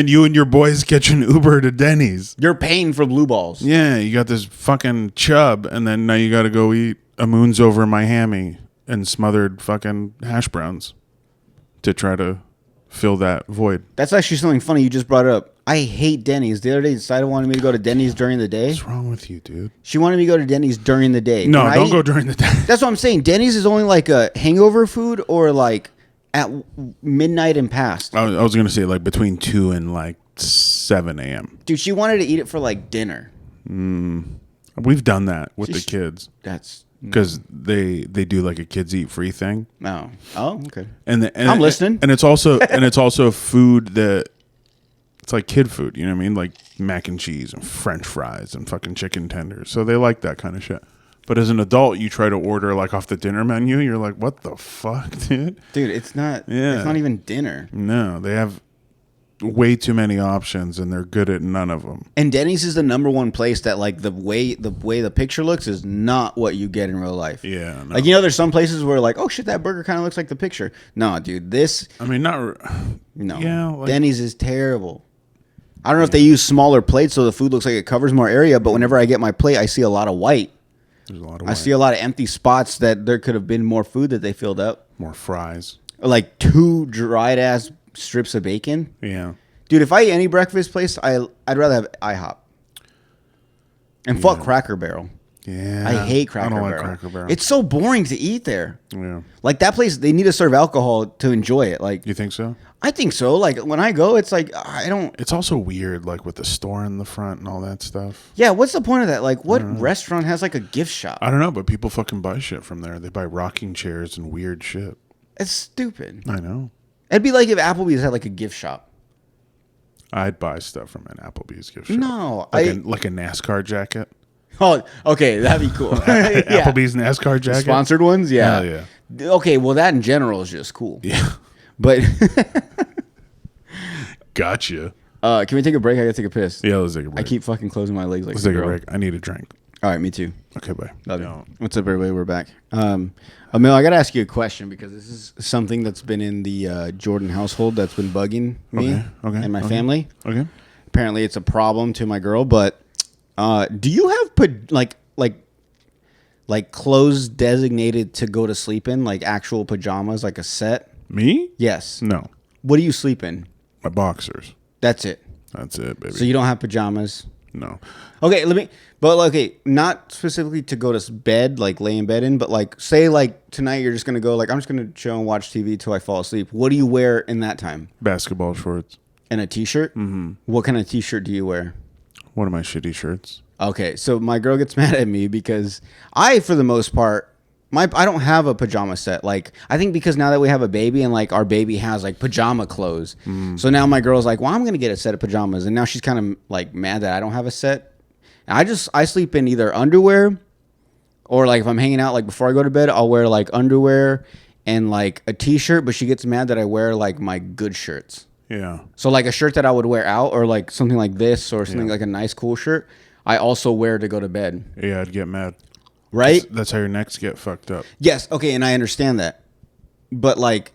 you and your boys catch an Uber to Denny's. You're paying for blue balls. Yeah, you got this fucking chub, and then now you got to go eat a moons over my hammy and smothered fucking hash browns to try to fill that void. That's actually something funny you just brought up. I hate Denny's. The other day, Saida wanted me to go to Denny's during the day. What's wrong with you, dude? She wanted me to go to Denny's during the day. No, When don't go during the day. That's what I'm saying. Denny's is only like a hangover food or like at midnight and past. I was going to say like between 2 and like 7 a.m. Dude, she wanted to eat it for like dinner. We've done that with the kids That's because they do like a kids eat free thing. no. Oh, okay. And I'm listening. And it's also food that it's like kid food. You know what I mean? Like mac and cheese and French fries and fucking chicken tenders. So they like that kind of shit. But as an adult, you try to order like off the dinner menu. You're like, what the fuck, dude? Dude, it's not. Yeah. It's not even dinner. No, they have way too many options, and they're good at none of them. And Denny's is the number one place that like the way the picture looks is not what you get in real life. Yeah, no. Like there's some places where like, oh shit, that burger kind of looks like the picture. No, dude, this I mean, no. Yeah, like- Denny's is terrible. I don't know if they use smaller plates so the food looks like it covers more area, but whenever I get my plate, I see a lot of white. There's a lot of I see a lot of empty spots that there could have been more food that they filled up. more fries. Like 2 dried ass strips of bacon. Yeah. Dude, if I eat any breakfast place, I'd rather have IHOP. And fuck Cracker Barrel. Yeah. I hate Cracker I don't Barrel. like Cracker Barrel. It's so boring to eat there. Yeah. Like that place, they need to serve alcohol to enjoy it. Like You think so? I think so. Like when I go, it's like I don't. It's also weird, like with the store in the front and all that stuff. Yeah, what's the point of that? Like, what restaurant has like a gift shop? I don't know, but people fucking buy shit from there. They buy rocking chairs and weird shit. It's stupid. I know. It'd be like if Applebee's had like a gift shop. I'd buy stuff from an Applebee's gift shop. No, like a NASCAR jacket. Oh, okay, that'd be cool. Yeah. Applebee's NASCAR jacket. Sponsored ones, yeah. Hell yeah. Okay, well that in general is just cool. Yeah. But Gotcha. can we take a break? I gotta take a piss. Yeah, let's take a break. I keep fucking closing my legs like Let's a take a girl. break. I need a drink. All right, me too. Okay, bye. Love you. What's up, everybody? We're back. Emil, I got to ask you a question because this is something that's been in the Jordan household that's been bugging me and my family. Okay. Apparently, it's a problem to my girl. But do you have like clothes designated to go to sleep in, like actual pajamas, like a set? Me? Yes. No. What do you sleep in? My boxers. That's it. That's it, baby. So you don't have pajamas? No. Okay, not specifically to go to bed, like lay in bed in, but like say like tonight you're just gonna go like I'm just gonna chill and watch TV till I fall asleep. What do you wear in that time? Basketball shorts. And a t-shirt? Mm-hmm. What kind of t-shirt do you wear? One of my shitty shirts. Okay, so my girl gets mad at me because I, for the most part, I don't have a pajama set. Like I think because now that we have a baby and like our baby has like pajama clothes, so now my girl's like, well, I'm gonna get a set of pajamas, and now she's kind of like mad that I don't have a set. And I sleep in either underwear or like if I'm hanging out like before I go to bed, I'll wear like underwear and like a t-shirt. But she gets mad that I wear like my good shirts. Yeah. So like a shirt that I would wear out or like something like this or something like a nice cool shirt, I also wear to go to bed. Yeah, I'd get mad. Right? That's how your necks get fucked up. Yes. Okay. And I understand that. But like,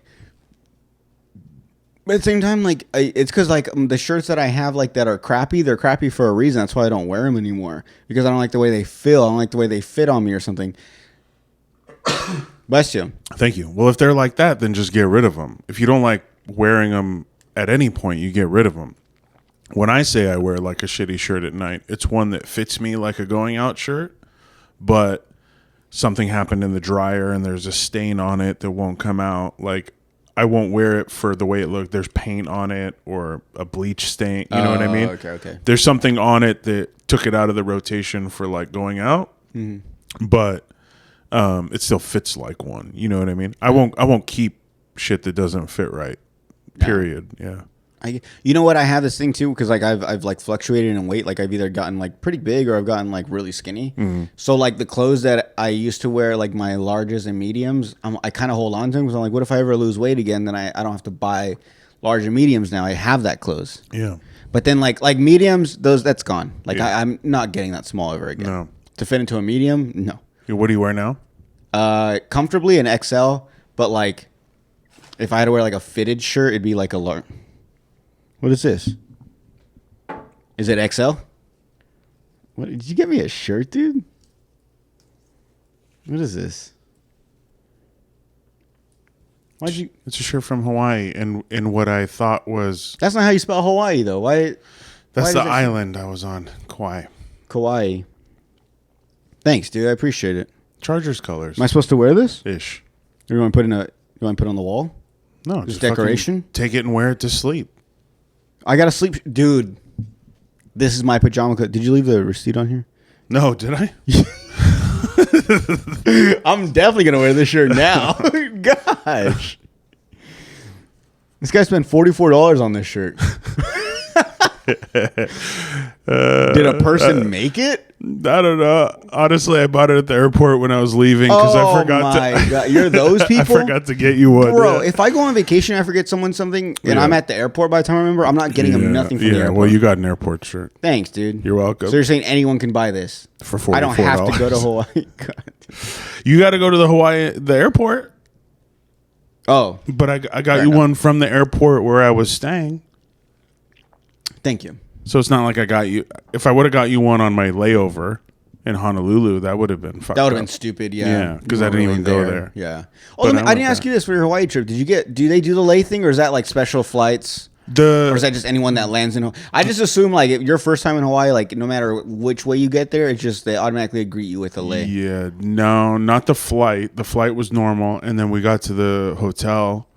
at the same time, like it's because like the shirts that I have like that are crappy, they're crappy for a reason. That's why I don't wear them anymore because I don't like the way they feel. I don't like the way they fit on me or something. Bless you. Thank you. Well, if they're like that, then just get rid of them. If you don't like wearing them at any point, you get rid of them. When I say I wear like a shitty shirt at night, it's one that fits me like a going out shirt, but something happened in the dryer and there's a stain on it that won't come out. Like I won't wear it for the way it looked. There's paint on it or a bleach stain. You know what I mean? Okay. There's something on it that took it out of the rotation for like going out, but it still fits like one. You know what I mean? I won't keep shit that doesn't fit right. Period. Yeah. You know what? I have this thing too because like I've like fluctuated in weight. Like I've either gotten like pretty big or I've gotten like really skinny. So like the clothes that I used to wear, like my larges and mediums, I kind of hold on to them because I'm like, what if I ever lose weight again? Then I don't have to buy large and mediums now. I have that clothes. Yeah. But then like mediums, that's gone. Like Yeah. I'm not getting that small ever again. No. To fit into a medium, no. What do you wear now? Comfortably an XL, but like if I had to wear like a fitted shirt, it'd be like a large. What is this? Is it XL? What did you get me a shirt, dude? What is this? Why'd you? It's a shirt from Hawaii, and in what I thought was That's not how you spell Hawaii, though. Why? that's why the does it- island I was on, Kauai. Kauai. Thanks, dude. I appreciate it. Chargers colors Am I supposed to wear this? ish. Or you want to put it on the wall? No, Just fucking decoration? take it and wear it to sleep. I gotta sleep, dude. This is my pajama coat. Did you leave the receipt on here? No, did I? I'm definitely gonna wear this shirt now. Gosh, this guy spent $44 on this shirt. Did a person make it? I don't know. Honestly, I bought it at the airport when I was leaving because I forgot to. God. You're those people. I forgot to get you one, Bro, yeah. if I go on vacation and I forget someone something and Yeah. I'm at the airport by the time I remember, I'm not getting them nothing from the airport. Well, you got an airport shirt Thanks, dude. You're welcome. So you're saying anyone can buy this? For $44. I don't have to go to Hawaii. God. You got to go to the airport. Oh, But I got Fair you enough. one from the airport where I was staying. thank you. So it's not like I got you. If I would have got you one on my layover in Honolulu, that would have been fucked That would have up. been stupid, yeah. Yeah, 'cause You I weren't didn't even go there. Yeah. Oh, But let me, I I went didn't ask there. you this for your Hawaii trip. Do they do the lay thing, or is that like special flights, The or is that just anyone that lands in? I just assume like if your first time in Hawaii, like no matter which way you get there, it's just they automatically greet you with a lay. Yeah, no, not the flight. The flight was normal, and then we got to the hotel,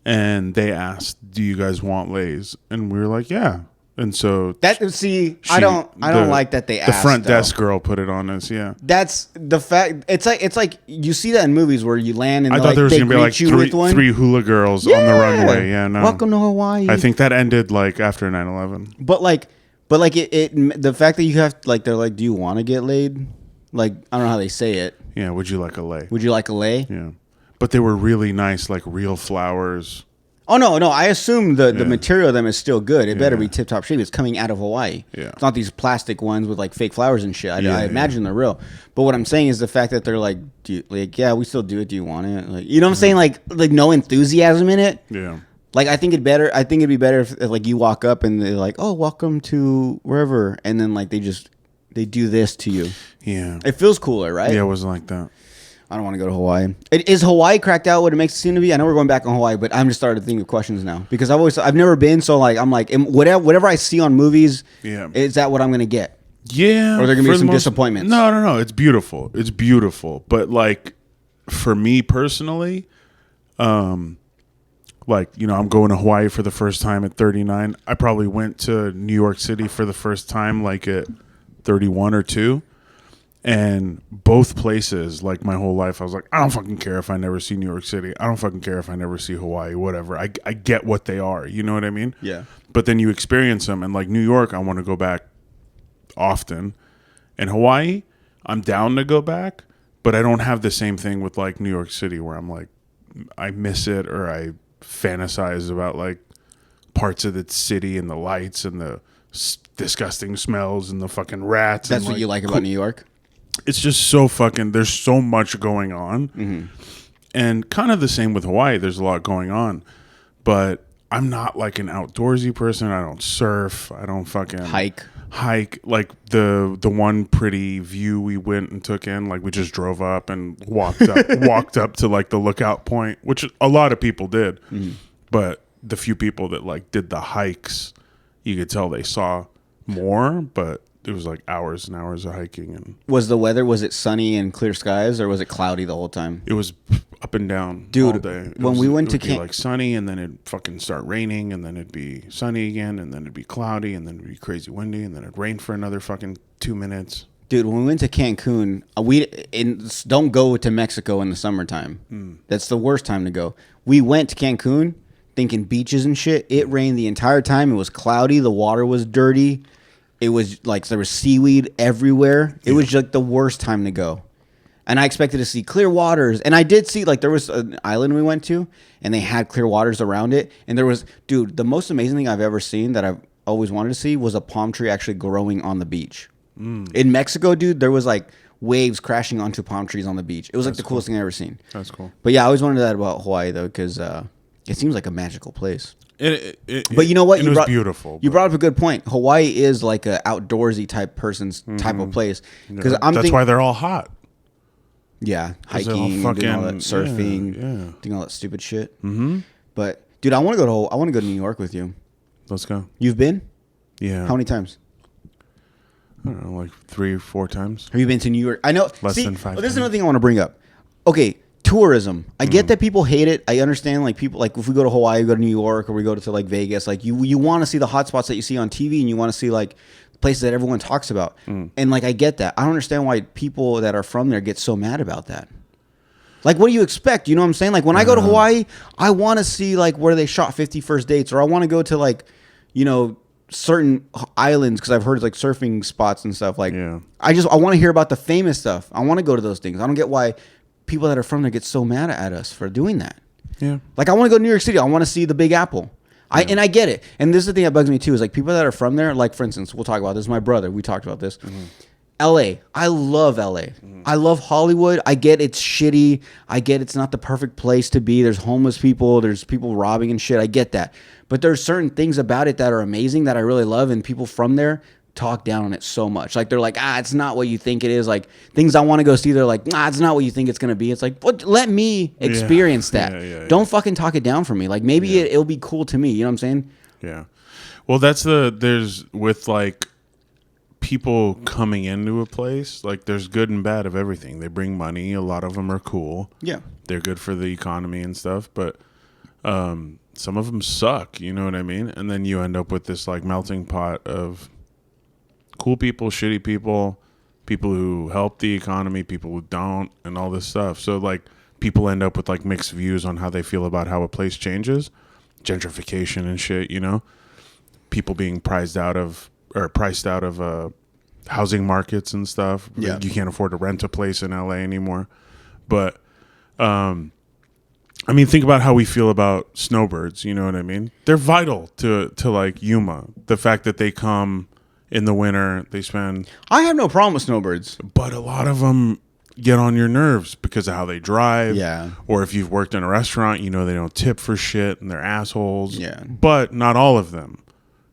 and they asked, "Do you guys want lays?" And we were like, "Yeah." And so I don't like that they the asked, front though. desk girl put it on us. Yeah, That's the fact. It's like you see that in movies where you land and I they're thought like, there was they gonna be greet like you with one. three hula girls on the runway. Yeah, no. Welcome to Hawaii. I think that ended like after 9/11. But it the fact that you have like they're like, do you want to get laid? Like I don't know how they say it. Yeah, would you like a lay? Would you like a lay? Yeah, but they were really nice, like real flowers. Oh no. I assume the material of them is still good. It better Yeah. be tip top shape. It's coming out of Hawaii. Yeah. It's not these plastic ones with like fake flowers and shit. I Yeah, imagine they're real. But what I'm saying is the fact that they're like, yeah, we still do it. Do you want it? Like, you know what I'm saying? Like no enthusiasm in it. Yeah. Like I think it'd be better if like you walk up and they're like, oh, welcome to wherever, and then like they do this to you. Yeah. It feels cooler, right? Yeah, it wasn't like that. I don't want to go to Hawaii. Is Hawaii cracked out what it makes it seem to be? I know we're going back on Hawaii, but I'm just starting to think of questions now because I've never been, so like I'm like whatever I see on movies, Yeah. is that what I'm gonna get? Yeah. Or are there gonna be for the some disappointments? No. It's beautiful. It's beautiful. But like for me personally, like, you know, I'm going to Hawaii for the first time at 39. I probably went to New York City for the first time like at 31 or 2. And both places, like my whole life, I was like, I don't fucking care if I never see New York City. I don't fucking care if I never see Hawaii, whatever. I get what they are. You know what I mean? Yeah. But then you experience them. And like New York, I want to go back often. And Hawaii, I'm down to go back. But I don't have the same thing with like New York City where I'm like, I miss it or I fantasize about like parts of the city and the lights and the disgusting smells and the fucking rats. That's and what you like about New York? It's just so fucking, there's so much going on. And kind of the same with Hawaii. There's a lot going on. But I'm not like an outdoorsy person. I don't surf. I don't fucking Hike. Like the one pretty view we went and took in, like we just drove up and walked up to like the lookout point, which a lot of people did. But the few people that like did the hikes, you could tell they saw more, but it was like hours and hours of hiking. And Was it sunny and clear skies, or was it cloudy the whole time? it was up and down Dude, all day. when we went to be like sunny, and then it'd fucking start raining, and then it'd be sunny again, and then it'd be cloudy, and then it'd be crazy windy, and then it'd rain for another fucking 2 minutes. Dude, when we went to Cancun, don't go to Mexico in the summertime. That's the worst time to go. We went to Cancun. thinking beaches and shit. It rained the entire time. It was cloudy. The water was dirty. It was like there was seaweed everywhere. It was like the worst time to go. And I expected to see clear waters. And I did see, like, there was an island we went to, and they had clear waters around it. And there was, dude, the most amazing thing I've ever seen that I've always wanted to see was a palm tree actually growing on the beach. In Mexico, dude, there was, like, waves crashing onto palm trees on the beach. It was, like, the coolest thing I've ever seen. That's cool. But, yeah, I always wanted that about Hawaii, though, because it seems like a magical place. But you know what? It was beautiful. You brought up a good point. Hawaii is, like, a outdoorsy type person's type of place. Because That's why they're all hot. Yeah, hiking, doing all that surfing, doing all that stupid shit. Mm-hmm. But dude, I want to go to New York with you. Let's go. You've been? Yeah. How many times? I don't know, like 3 or 4 times. Have you been to New York? I know. Less than 5. This is another thing I want to bring up. Okay, tourism. I get that people hate it. I understand. Like people, like if we go to Hawaii, we go to New York, or we go to like Vegas. Like you want to see the hot spots that you see on TV, and you want to see like places that everyone talks about. And like I get that. I don't understand why people that are from there get so mad about that. Like what do you expect? You know what I'm saying? Like when I go to Hawaii, I want to see like where they shot 50 First Dates, or I want to go to like, you know, certain islands because I've heard like surfing spots and stuff. Like I want to hear about the famous stuff. I want to go to those things. I don't get why people that are from there get so mad at us for doing that. Yeah. Like I want to go to New York City. I want to see the Big Apple. And I get it. And this is the thing that bugs me too, is like people that are from there, like for instance, we'll talk about this. My brother, we talked about this. LA. I love LA. I love Hollywood. I get it's shitty. I get it's not the perfect place to be. There's homeless people. There's people robbing and shit. I get that. But there's certain things about it that are amazing that I really love, and people from there talk down on it so much. Like they're like, it's not what you think it is. Like things I want to go see, they're like, it's not what you think it's gonna be. It's like, let me experience that. Don't fucking talk it down for me. Like maybe it'll be cool to me. You know what I'm saying? Yeah. Well, there's with like people coming into a place, like there's good and bad of everything. They bring money. A lot of them are cool. Yeah. They're good for the economy and stuff, but some of them suck. You know what I mean? And then you end up with this like melting pot of cool people, shitty people, people who help the economy, people who don't, and all this stuff. So like people end up with like mixed views on how they feel about how a place changes, gentrification and shit, you know, people being priced out of housing markets and stuff. Yeah. You can't afford to rent a place in LA anymore. But I mean, think about how we feel about snowbirds, you know what I mean? They're vital to like Yuma. The fact that they come in the winter, they spend... I have no problem with snowbirds. But a lot of them get on your nerves because of how they drive. Yeah. Or if you've worked in a restaurant, you know they don't tip for shit and they're assholes. Yeah. But not all of them.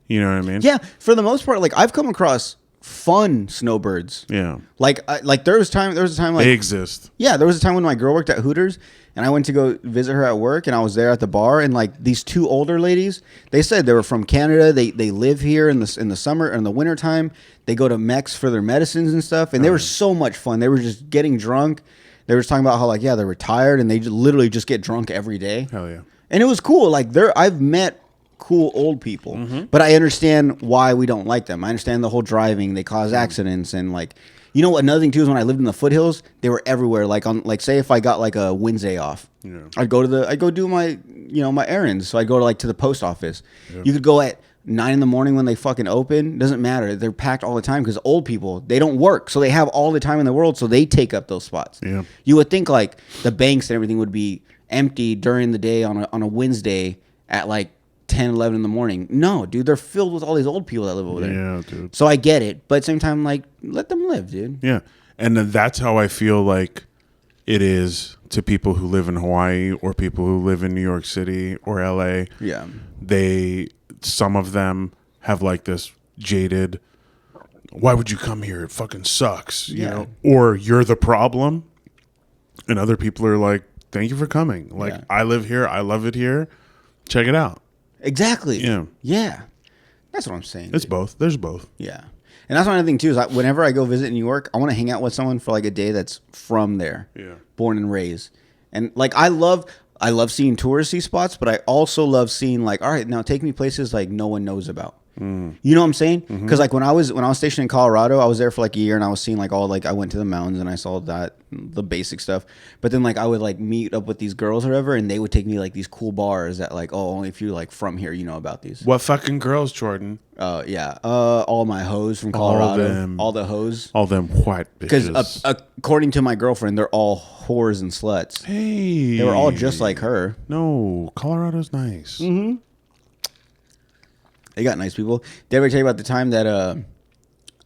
You know what I mean? Yeah. For the most part, like I've come across fun snowbirds. Yeah. Like there was a time like... They exist. Yeah. There was a time when my girl worked at Hooters and I went to go visit her at work and I was there at the bar and like these 2 older ladies, they said they were from Canada. They live here in the summer and the winter time. They go to Mex for their medicines and stuff. And they were so much fun. They were just getting drunk. They were talking about how like, they're retired and they literally just get drunk every day. Hell yeah. And it was cool. Like I've met cool old people, but I understand why we don't like them. I understand the whole driving. They cause accidents and like, you know, another thing too is when I lived in the foothills, they were everywhere. Like on, like say if I got like a Wednesday off, I'd go do my, you know, my errands. So I go to the post office. Yeah. You could go at 9 a.m. when they fucking open. Doesn't matter. They're packed all the time because old people, they don't work. So they have all the time in the world. So they take up those spots. Yeah. You would think like the banks and everything would be empty during the day on a Wednesday at like 10, 11 in the morning. No, dude, they're filled with all these old people that live over there. Yeah, dude. So I get it, but at the same time, like, let them live, dude. Yeah, and then that's how I feel like it is to people who live in Hawaii or people who live in New York City or LA. Yeah. Some of them have like this jaded, why would you come here? It fucking sucks, you know? Or you're the problem. And other people are like, thank you for coming. Like, I live here. I love it here. Check it out. Exactly. Yeah. Yeah. That's what I'm saying. It's both. There's both. Yeah. And that's one thing too, is whenever I go visit New York, I want to hang out with someone for like a day that's from there. Yeah. Born and raised. And like I love seeing touristy spots, but I also love seeing like, all right, now take me places like no one knows about. You know what I'm saying? Because like when I was stationed in Colorado, I was there for like a year, and I was seeing like I went to the mountains and I saw the basic stuff. But then like I would like meet up with these girls or whatever, and they would take me like these cool bars that like, oh, only if you're like from here, you know about these. What fucking girls, Jordan? All my hoes from Colorado, all the hoes, all them white bitches. Because according to my girlfriend, they're all whores and sluts. Hey, they were all just like her. No, Colorado's nice. They got nice people. Did I ever tell you about the time that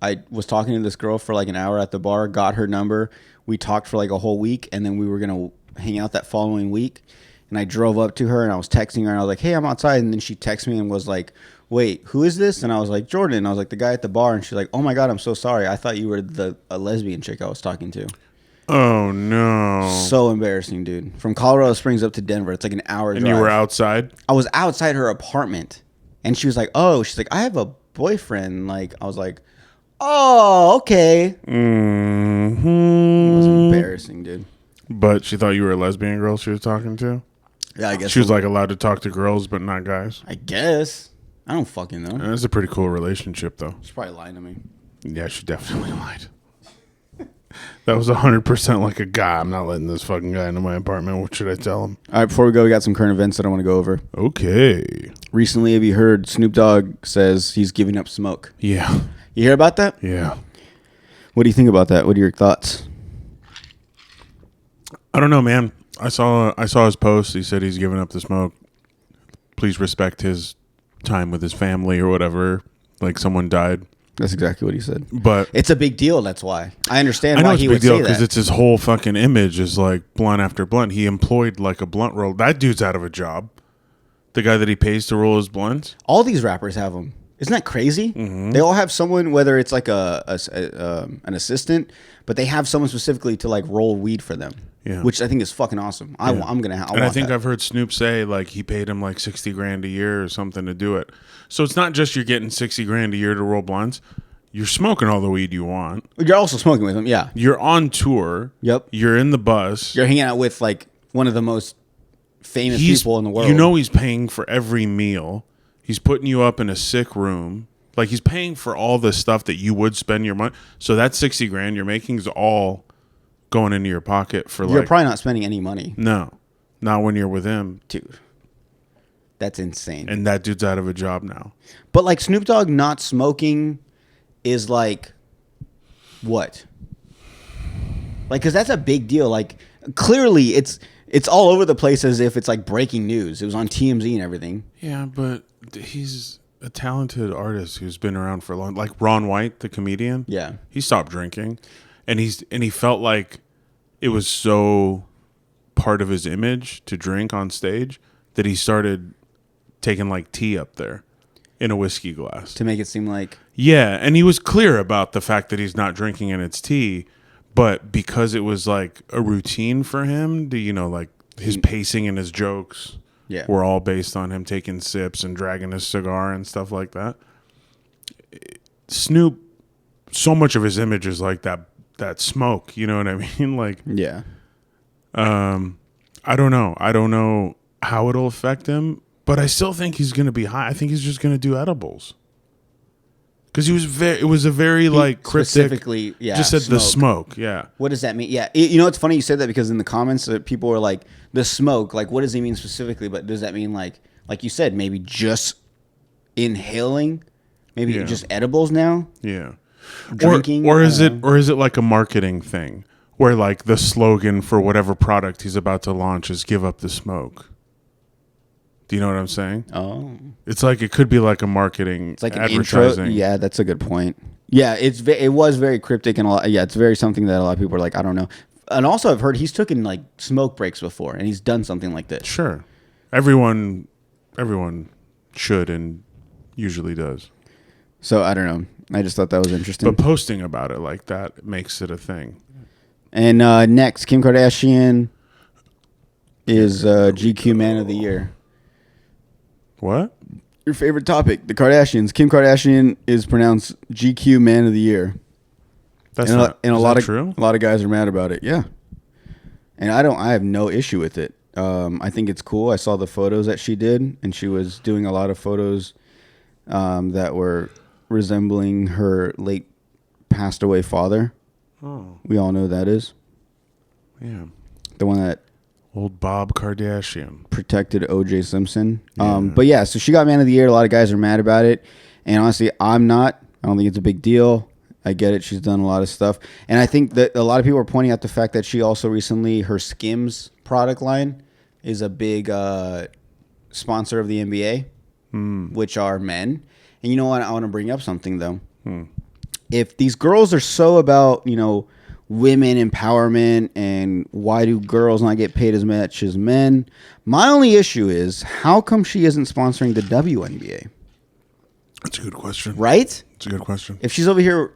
I was talking to this girl for like an hour at the bar, got her number. We talked for like a whole week, and then we were going to hang out that following week. And I drove up to her, and I was texting her, and I was like, hey, I'm outside. And then she texted me and was like, wait, who is this? And I was like, Jordan. And I was like, the guy at the bar. And she's like, oh, my God, I'm so sorry. I thought you were a lesbian chick I was talking to. Oh, no. So embarrassing, dude. From Colorado Springs up to Denver. It's like an hour drive. And you were outside? I was outside her apartment. And she was like, oh, she's like, I have a boyfriend. Like, I was like, oh, okay. It was embarrassing, dude. But she thought you were a lesbian girl she was talking to? Yeah, I guess. She was like allowed to talk to girls, but not guys? I guess. I don't fucking know. That's a pretty cool relationship, though. She's probably lying to me. Yeah, she definitely lied. That was 100% like a guy. I'm not letting this fucking guy into my apartment. What should I tell him? All right, before we go, we got some current events that I want to go over. Okay. Recently, have you heard Snoop Dogg says he's giving up smoke? Yeah. You hear about that? Yeah. What do you think about that? What are your thoughts? I don't know, man. I saw his post. He said he's giving up the smoke. Please respect his time with his family or whatever. Like someone died. That's exactly what he said. But it's a big deal. That's why I understand why he would say that. I know it's a big deal because it's his whole fucking image is like blunt after blunt. He employed like a blunt roll. That dude's out of a job. The guy that he pays to roll his blunts. All these rappers have them. Isn't that crazy? Mm-hmm. They all have someone, whether it's like an assistant, but they have someone specifically to like roll weed for them. Yeah. Which I think is fucking awesome. Yeah. I'm gonna. I think I've heard Snoop say like he paid him like $60,000 a year or something to do it. So it's not just you're getting $60,000 a year to roll blunts. You're smoking all the weed you want. You're also smoking with him. Yeah. You're on tour. Yep. You're in the bus. You're hanging out with like one of the most famous people in the world. You know he's paying for every meal. He's putting you up in a sick room. Like he's paying for all the stuff that you would spend your money. So that $60,000 you're making is all going into your pocket for You're probably not spending any money. No. Not when you're with him. Dude. That's insane. And that dude's out of a job now. But like Snoop Dogg not smoking is like what? Like, because that's a big deal. Like, clearly it's all over the place as if it's like breaking news. It was on TMZ and everything. Yeah, but he's a talented artist who's been around for a long. Like Ron White, the comedian. Yeah, he stopped drinking, and he felt like it was so part of his image to drink on stage that he started taking like tea up there in a whiskey glass to make it seem like. Yeah, and he was clear about the fact that he's not drinking and it's tea, but because it was like a routine for him, like his pacing and his jokes were all based on him taking sips and dragging his cigar and stuff like that. Snoop, so much of his image is like that smoke, you know what I mean? Like, yeah. I don't know how it'll affect him, but I still think he's going to be high. I think he's just going to do edibles. Because it was a very like cryptic. Specifically, yeah. Just said the smoke, yeah. What does that mean? Yeah, it's funny you said that because in the comments people were like, the smoke, like what does he mean specifically? But does that mean like you said, maybe just inhaling, maybe just edibles now? Yeah. Drinking, or is it like a marketing thing where like the slogan for whatever product he's about to launch is "Give up the smoke." Do you know what I'm saying? Oh, it's like it could be like a marketing. It's like advertising. An intro. Yeah, that's a good point. Yeah, it was very cryptic and a lot. Yeah, it's very something that a lot of people are like, I don't know. And also, I've heard he's taken like smoke breaks before, and he's done something like this. Sure, everyone should and usually does. So I don't know. I just thought that was interesting. But posting about it like that makes it a thing. And next, Kim Kardashian is GQ Man of the Year. What? Your favorite topic, the Kardashians. Kim Kardashian is pronounced GQ Man of the Year. That's not true? A lot of guys are mad about it. Yeah. And I have no issue with it. I think it's cool. I saw the photos that she did, and she was doing a lot of photos that were resembling her late passed away father. Oh, We all know who that is. yeah. The one that Old Bob Kardashian. protected O.J. Simpson. Yeah. But yeah, so she got Man of the Year. A lot of guys are mad about it. And honestly, I'm not. I don't think it's a big deal. I get it. She's done a lot of stuff. And I think that a lot of people are pointing out the fact that she also recently, her Skims product line is a big sponsor of the NBA, which are men. And you know what? I want to bring up something, though. If these girls are so about, women empowerment and why do girls not get paid as much as men, my only issue is how come she isn't sponsoring the WNBA? That's a good question. Right? It's a good question. If she's over here,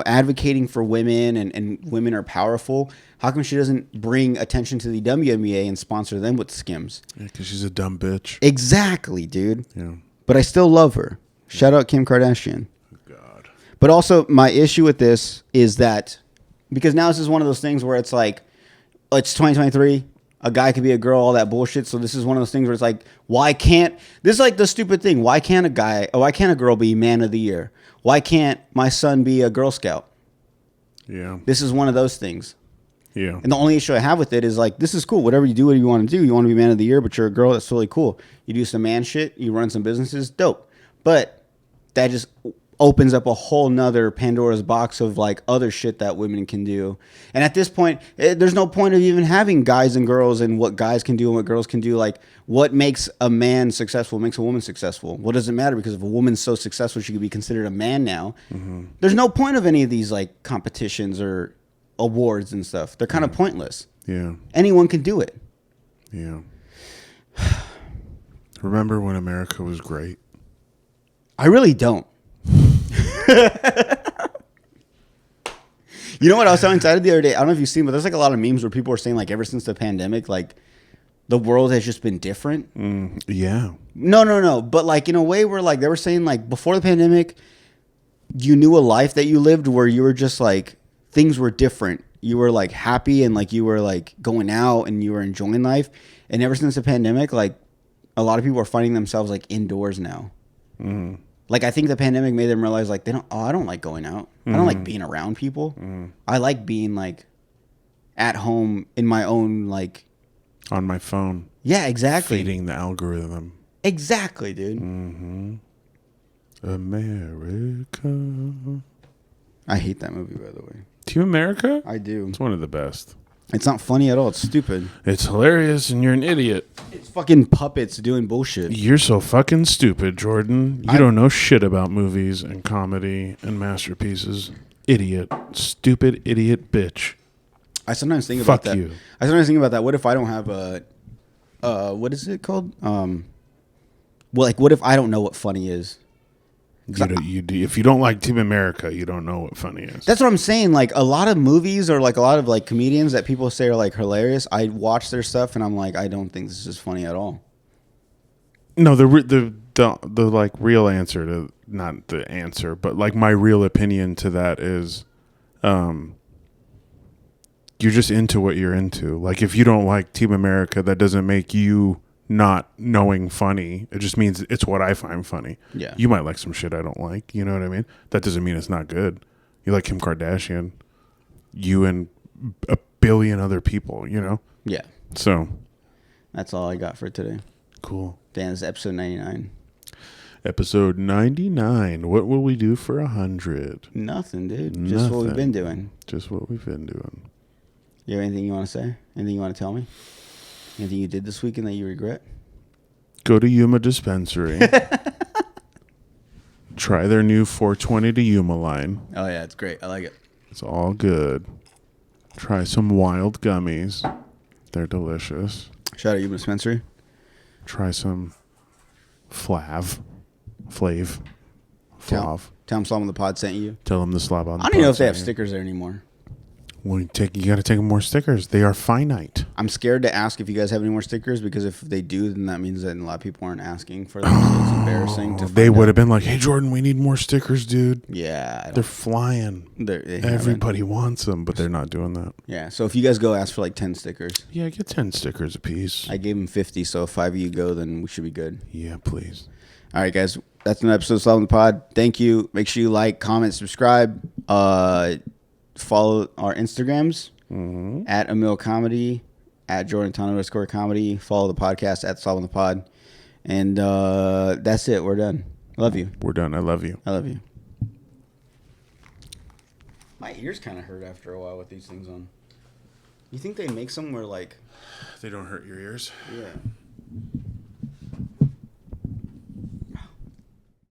advocating for women and women are powerful, how come she doesn't bring attention to the WNBA and sponsor them with Skims? Yeah, because she's a dumb bitch. Exactly, dude. Yeah. But I still love her. Shout out Kim Kardashian. God. But also, my issue with this is that because now this is one of those things where it's like, it's 2023. A guy could be a girl, all that bullshit. So this is one of those things where it's like, this is like the stupid thing. Why can't a girl be Man of the Year? Why can't my son be a Girl Scout? Yeah. This is one of those things. Yeah. And the only issue I have with it is like, this is cool. Whatever you do, what you want to do. You want to be Man of the Year, but you're a girl. That's totally cool. You do some man shit. You run some businesses. Dope. But that just opens up a whole nother Pandora's box of like other shit that women can do. And at this point, there's no point of even having guys and girls and what guys can do and what girls can do. Like what makes a man successful makes a woman successful. What does it matter? Because if a woman's so successful, she could be considered a man now. There's no point of any of these like competitions or awards and stuff. They're kind of pointless. Yeah. Anyone can do it. Yeah. Remember when America was great? I really don't. You know what? I was so excited the other day. I don't know if you've seen, but there's like a lot of memes where people are saying like ever since the pandemic, like the world has just been different. Yeah. No. But like in a way where like they were saying like before the pandemic, you knew a life that you lived where you were just like things were different. You were like happy and like you were like going out and you were enjoying life. And ever since the pandemic, like a lot of people are finding themselves like indoors now. Like I think the pandemic made them realize like I don't like going out. I don't like being around people. I like being like at home in my own like On my phone. yeah, exactly. Feeding the algorithm. Exactly, dude. America. I hate that movie, by the way. Team America? I do. It's one of the best. It's not funny at all. It's stupid. It's hilarious and you're an idiot. It's fucking puppets doing bullshit. You're so fucking stupid, Jordan. You don't know shit about movies and comedy and masterpieces. Idiot. Stupid idiot bitch. I sometimes think about Fuck that. you. I sometimes think about that. What if I don't have a what is it called? Well, like what if I don't know what funny is? If you don't like Team America, you don't know what funny is. That's what I'm saying. Like a lot of movies or like a lot of like comedians that people say are like hilarious. I watch their stuff and I'm like, I don't think this is funny at all. No, the like real answer to not the answer, but like my real opinion to that is, you're just into what you're into. Like if you don't like Team America, that doesn't make you not knowing funny. It just means it's what I find funny. Yeah. You might like some shit I don't like. You know what I mean? That doesn't mean it's not good. You like Kim Kardashian. You and a billion other people, you know? Yeah. So. That's all I got for today. Cool. Dan, this is episode 99. Episode 99. What will we do for 100? Nothing, dude. Just what we've been doing. Just what we've been doing. You have anything you want to say? Anything you want to tell me? Anything you did this weekend that you regret? Go to Yuma Dispensary. Try their new 420 to Yuma line. Oh, yeah. It's great. I like it. It's all good. Try some wild gummies. They're delicious. Shout out Yuma Dispensary. Try some Flav. Tell them Slob on the Pod sent you. Tell them the Slob on the Pod. I don't even know if they have stickers there anymore. Well, you got to take more stickers. They are finite. I'm scared to ask if you guys have any more stickers because if they do, then that means that a lot of people aren't asking for them. So it's embarrassing. They would have been like, "Hey, Jordan, we need more stickers, dude." Yeah, they're flying. Everybody wants them, but they're not doing that. Yeah, so if you guys go, ask for like 10 stickers. Yeah, get 10 stickers a piece. I gave them 50, so if 5 of you go, then we should be good. Yeah, please. All right, guys. That's an episode of Solving the Pod. Thank you. Make sure you like, comment, subscribe. Follow our Instagrams at Emil Comedy, at Jordan Tano _comedy. Follow the podcast at Solving the Pod. And that's it. We're done. Love you. We're done. I love you. I love you. My ears kind of hurt after a while with these things on. You think they make some where like... They don't hurt your ears? Yeah.